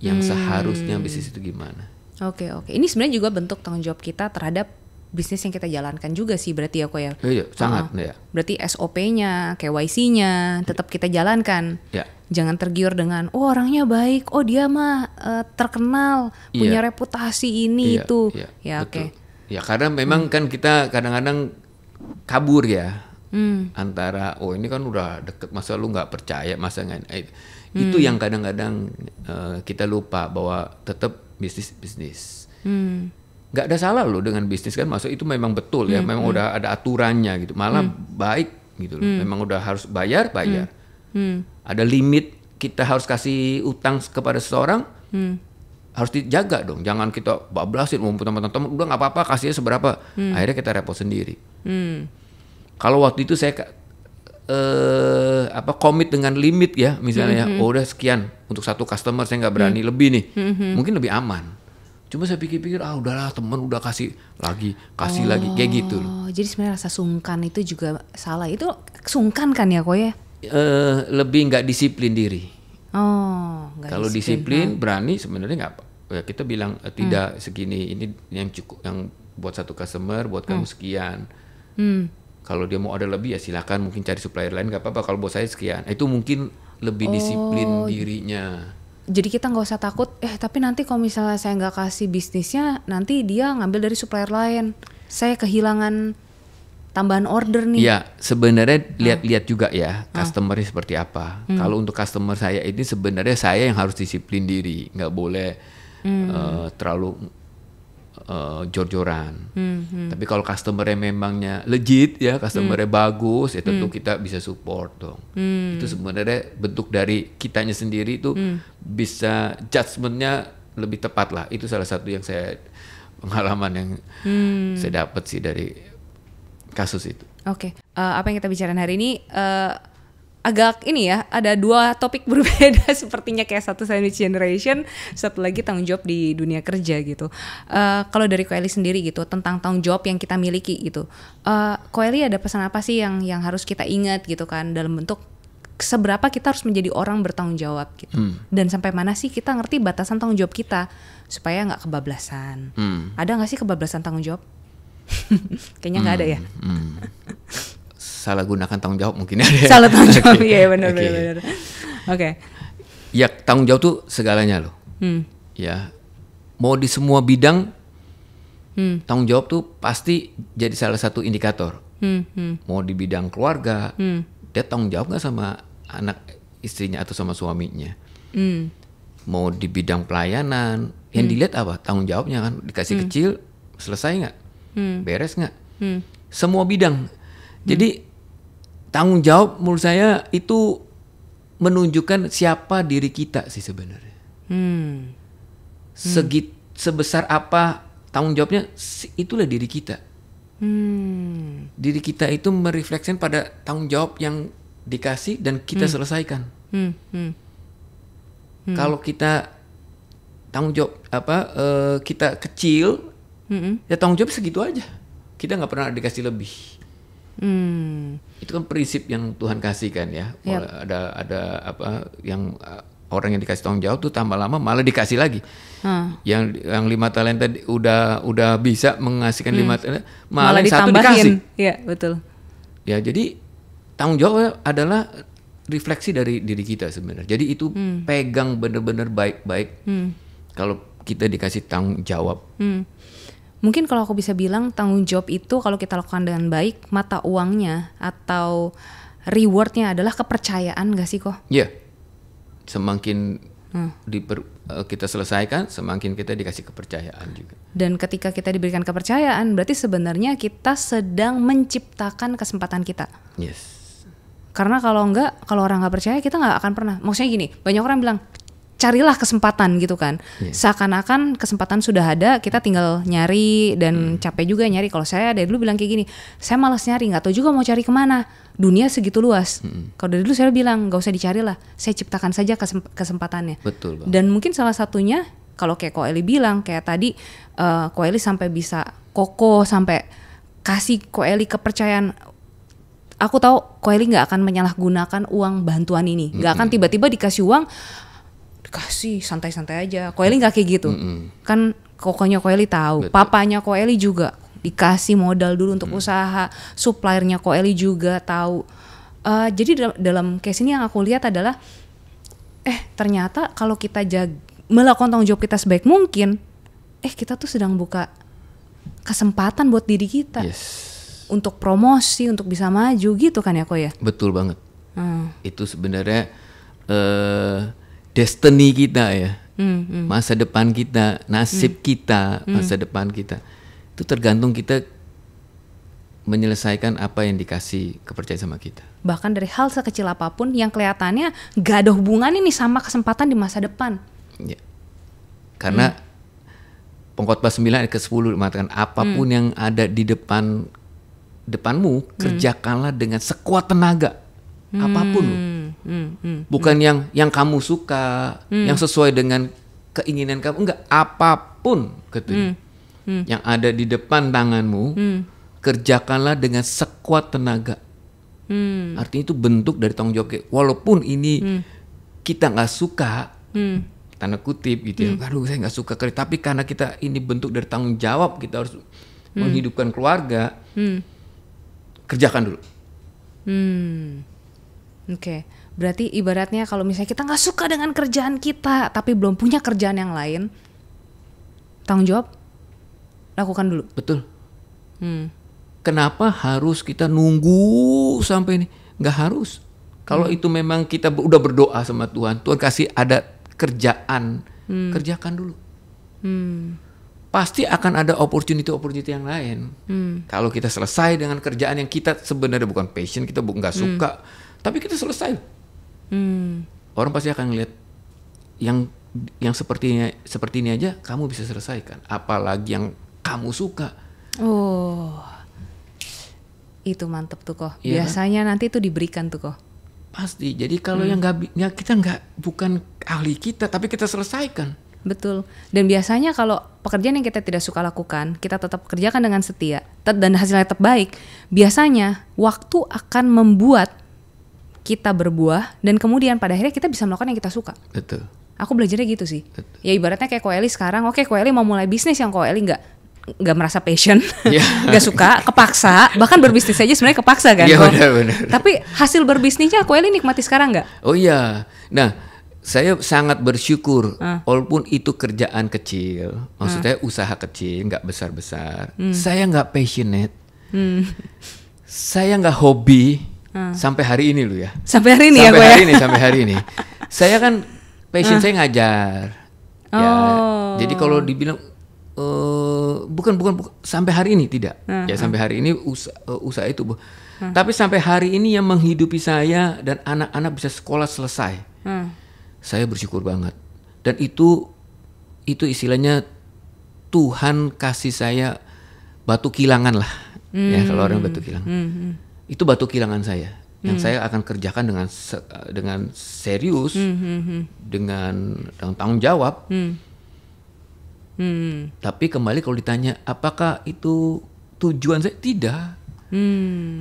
yang seharusnya bisnis itu gimana. Oke. Ini sebenarnya juga bentuk tanggung jawab kita terhadap bisnis yang kita jalankan juga sih berarti ya Ko ya. Iya sangat ya. Berarti SOP-nya, KYC-nya tetap kita jalankan. Ya. Jangan tergiur dengan orangnya baik, dia mah terkenal, punya reputasi ini itu. Ya oke. Ya karena memang kan kita kadang-kadang kabur ya antara ini kan udah deket masa lu nggak percaya masa nggak itu yang kadang-kadang kita lupa bahwa tetap bisnis nggak ada salah loh dengan bisnis kan masuk itu memang betul ya memang udah ada aturannya gitu malah baik gitu loh memang udah harus bayar ada limit kita harus kasih utang kepada seseorang harus dijaga dong, jangan kita bablasin teman-teman udah nggak apa-apa kasihnya seberapa, akhirnya kita repot sendiri. Kalau waktu itu saya komit dengan limit ya, misalnya udah sekian untuk satu customer saya nggak berani lebih nih, mungkin lebih aman. Cuma saya pikir-pikir udahlah teman udah kasih lagi kayak gitu loh. Jadi sebenarnya rasa sungkan itu juga salah, itu sungkan kan ya Ko ya? Lebih nggak disiplin diri. Kalau disiplin berani sebenarnya nggak apa. Ya kita bilang tidak segini ini yang cukup yang buat satu customer buat kamu sekian. Kalau dia mau ada lebih ya silakan mungkin cari supplier lain nggak apa-apa kalau buat saya sekian. Itu mungkin lebih disiplin dirinya. Jadi kita nggak usah takut tapi nanti kalau misalnya saya nggak kasih bisnisnya nanti dia ngambil dari supplier lain. Saya kehilangan tambahan order nih. Ya sebenarnya lihat-lihat juga ya customernya seperti apa. Kalau untuk customer saya ini sebenarnya saya yang harus disiplin diri, nggak boleh terlalu jor-joran. Tapi kalau customernya memangnya legit ya, customernya bagus ya tentu kita bisa support dong. Itu sebenarnya bentuk dari kitanya sendiri itu bisa judgementnya lebih tepat lah. Itu salah satu yang pengalaman yang saya dapat sih dari kasus itu. Oke. Apa yang kita bicarain hari ini agak ini ya, ada dua topik berbeda sepertinya kayak satu sandwich generation, satu lagi tanggung jawab di dunia kerja gitu. Kalau dari Ko Eli sendiri gitu tentang tanggung jawab yang kita miliki gitu, Ko Eli ada pesan apa sih yang harus kita ingat gitu kan dalam bentuk seberapa kita harus menjadi orang bertanggung jawab gitu, dan sampai mana sih kita ngerti batasan tanggung jawab kita supaya nggak kebablasan. Ada nggak sih kebablasan tanggung jawab? Kayaknya nggak ada ya. Salah gunakan tanggung jawab mungkin ada. Salah tanggung jawab, iya benar. Oke. Ya tanggung jawab tuh segalanya loh. Ya mau di semua bidang tanggung jawab tuh pasti jadi salah satu indikator. Mau di bidang keluarga, dia tanggung jawab nggak sama anak istrinya atau sama suaminya. Mau di bidang pelayanan, yang dilihat apa? Tanggung jawabnya kan dikasih kecil, selesai nggak? Beres nggak? Semua bidang. Jadi tanggung jawab menurut saya itu menunjukkan siapa diri kita sih sebenarnya. Sebesar apa tanggung jawabnya, itulah diri kita. Diri kita itu merefleksikan pada tanggung jawab yang dikasih dan kita selesaikan. Kalau kita tanggung jawab kita kecil, ya tanggung jawab segitu aja. Kita nggak pernah dikasih lebih. Itu kan prinsip yang Tuhan kasihkan ya. Ada apa yang orang yang dikasih tanggung jawab tuh tambah lama malah dikasih lagi. Yang 5 talenta udah bisa menghasilkan 5 talenta malah yang 1 dikasih. Iya, betul. Ya, jadi tanggung jawab adalah refleksi dari diri kita sebenarnya. Jadi itu pegang benar-benar baik-baik. Kalau kita dikasih tanggung jawab. Mungkin kalau aku bisa bilang tanggung jawab itu kalau kita lakukan dengan baik, mata uangnya atau rewardnya adalah kepercayaan gak sih kok? Iya. Semakin kita selesaikan, semakin kita dikasih kepercayaan juga. Dan ketika kita diberikan kepercayaan, berarti sebenarnya kita sedang menciptakan kesempatan kita. Yes. Karena kalau orang nggak percaya, kita nggak akan pernah. Maksudnya gini, banyak orang bilang, carilah kesempatan gitu kan. Seakan-akan kesempatan sudah ada, kita tinggal nyari dan capek juga nyari. Kalau saya dari dulu bilang kayak gini, saya malas nyari, nggak tahu juga mau cari kemana. Dunia segitu luas. Kalau dari dulu saya bilang nggak usah dicarilah, saya ciptakan saja kesempatannya. Betul Bang. Dan mungkin salah satunya kalau kayak Ko Eli bilang, kayak tadi Ko Eli sampai bisa kokoh, sampai kasih Ko Eli kepercayaan. Aku tahu Ko Eli nggak akan menyalahgunakan uang bantuan ini, nggak akan tiba-tiba dikasih uang, dikasih santai-santai aja. Ko Eli nggak kayak gitu. Kan kokonya Ko Eli tahu, papanya Ko Eli juga dikasih modal dulu untuk usaha, suppliernya Ko Eli juga tahu. Jadi dalam case ini yang aku lihat adalah, ternyata kalau kita melakukan tanggung jawab kita sebaik mungkin, kita tuh sedang buka kesempatan buat diri kita. Untuk promosi, untuk bisa maju gitu kan ya Ko ya? Betul banget. Itu sebenarnya destiny kita ya. Masa depan kita, nasib kita, masa depan kita. Itu tergantung kita menyelesaikan apa yang dikasih kepercayaan sama kita. Bahkan dari hal sekecil apapun yang kelihatannya gak ada hubungan ini sama kesempatan di masa depan. Ya. Karena Pengkhotbah 9 ayat ke-10 mengatakan apapun yang ada di depanmu, kerjakanlah dengan sekuat tenaga. Apapun. Bukan yang kamu suka, yang sesuai dengan keinginan kamu, enggak, apapun katanya. Yang ada di depan tanganmu, kerjakanlah dengan sekuat tenaga. Artinya itu bentuk dari tanggung jawab. Walaupun ini kita nggak suka, tanda kutip gitu ya, aduh saya nggak suka kerja, tapi karena kita ini bentuk dari tanggung jawab, kita harus menghidupkan keluarga, kerjakan dulu. Oke. Berarti ibaratnya kalau misalnya kita nggak suka dengan kerjaan kita, tapi belum punya kerjaan yang lain, tanggung jawab lakukan dulu. Betul. Kenapa harus kita nunggu sampai ini? Nggak harus. Kalau itu memang kita udah berdoa sama Tuhan, Tuhan kasih ada kerjaan, kerjakan dulu. Pasti akan ada opportunity yang lain. Kalau kita selesai dengan kerjaan yang kita sebenarnya bukan passion, kita nggak suka, tapi kita selesai. Orang pasti akan ngeliat yang seperti ini aja kamu bisa selesaikan, apalagi yang kamu suka. Itu mantep tuh Ko. Biasanya kan? Nanti tuh diberikan tuh Ko. Pasti. Jadi kalau yang kita bukan ahli kita, tapi kita selesaikan. Betul. Dan biasanya kalau pekerjaan yang kita tidak suka lakukan, kita tetap kerjakan dengan setia dan hasilnya tetap baik, biasanya waktu akan membuat kita berbuah dan kemudian pada akhirnya kita bisa melakukan yang kita suka. Betul. Aku belajarnya gitu sih. Betul. Ya ibaratnya kayak Ko Eli sekarang, Ko Eli mau mulai bisnis yang Ko Eli nggak merasa passion, nggak suka, kepaksa, bahkan berbisnis aja sebenarnya kepaksa kan. Iya benar. Tapi hasil berbisnisnya Ko Eli nikmati sekarang nggak? Oh iya. Nah, saya sangat bersyukur, walaupun itu kerjaan kecil, maksudnya usaha kecil, nggak besar-besar. Saya nggak passionate, saya nggak hobi. Sampai hari ini loh ya. Sampai hari ini ya gue ya. Sampai hari ini. Saya kan passion saya ngajar. Ya, jadi kalau dibilang bukan sampai hari ini tidak. Ya sampai hari ini usaha itu. Tapi sampai hari ini yang menghidupi saya dan anak-anak bisa sekolah selesai. Saya bersyukur banget. Dan itu istilahnya Tuhan kasih saya batu kilangan lah. Ya kalau orang batu kilangan. Itu batu kilangan saya yang saya akan kerjakan dengan serius, dengan tanggung jawab. Tapi kembali kalau ditanya apakah itu tujuan saya, tidak.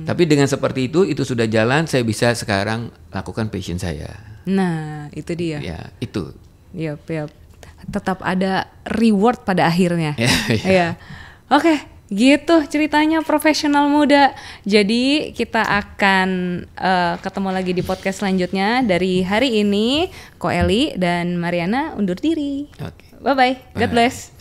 Tapi dengan seperti itu sudah jalan, saya bisa sekarang lakukan passion saya. Nah itu dia. Ya itu. Yap. Tetap ada reward pada akhirnya. Ya. Oke. Gitu ceritanya profesional muda. Jadi kita akan ketemu lagi di podcast selanjutnya. Dari hari ini Ko Eli dan Mariana undur diri. Bye-bye. God bless.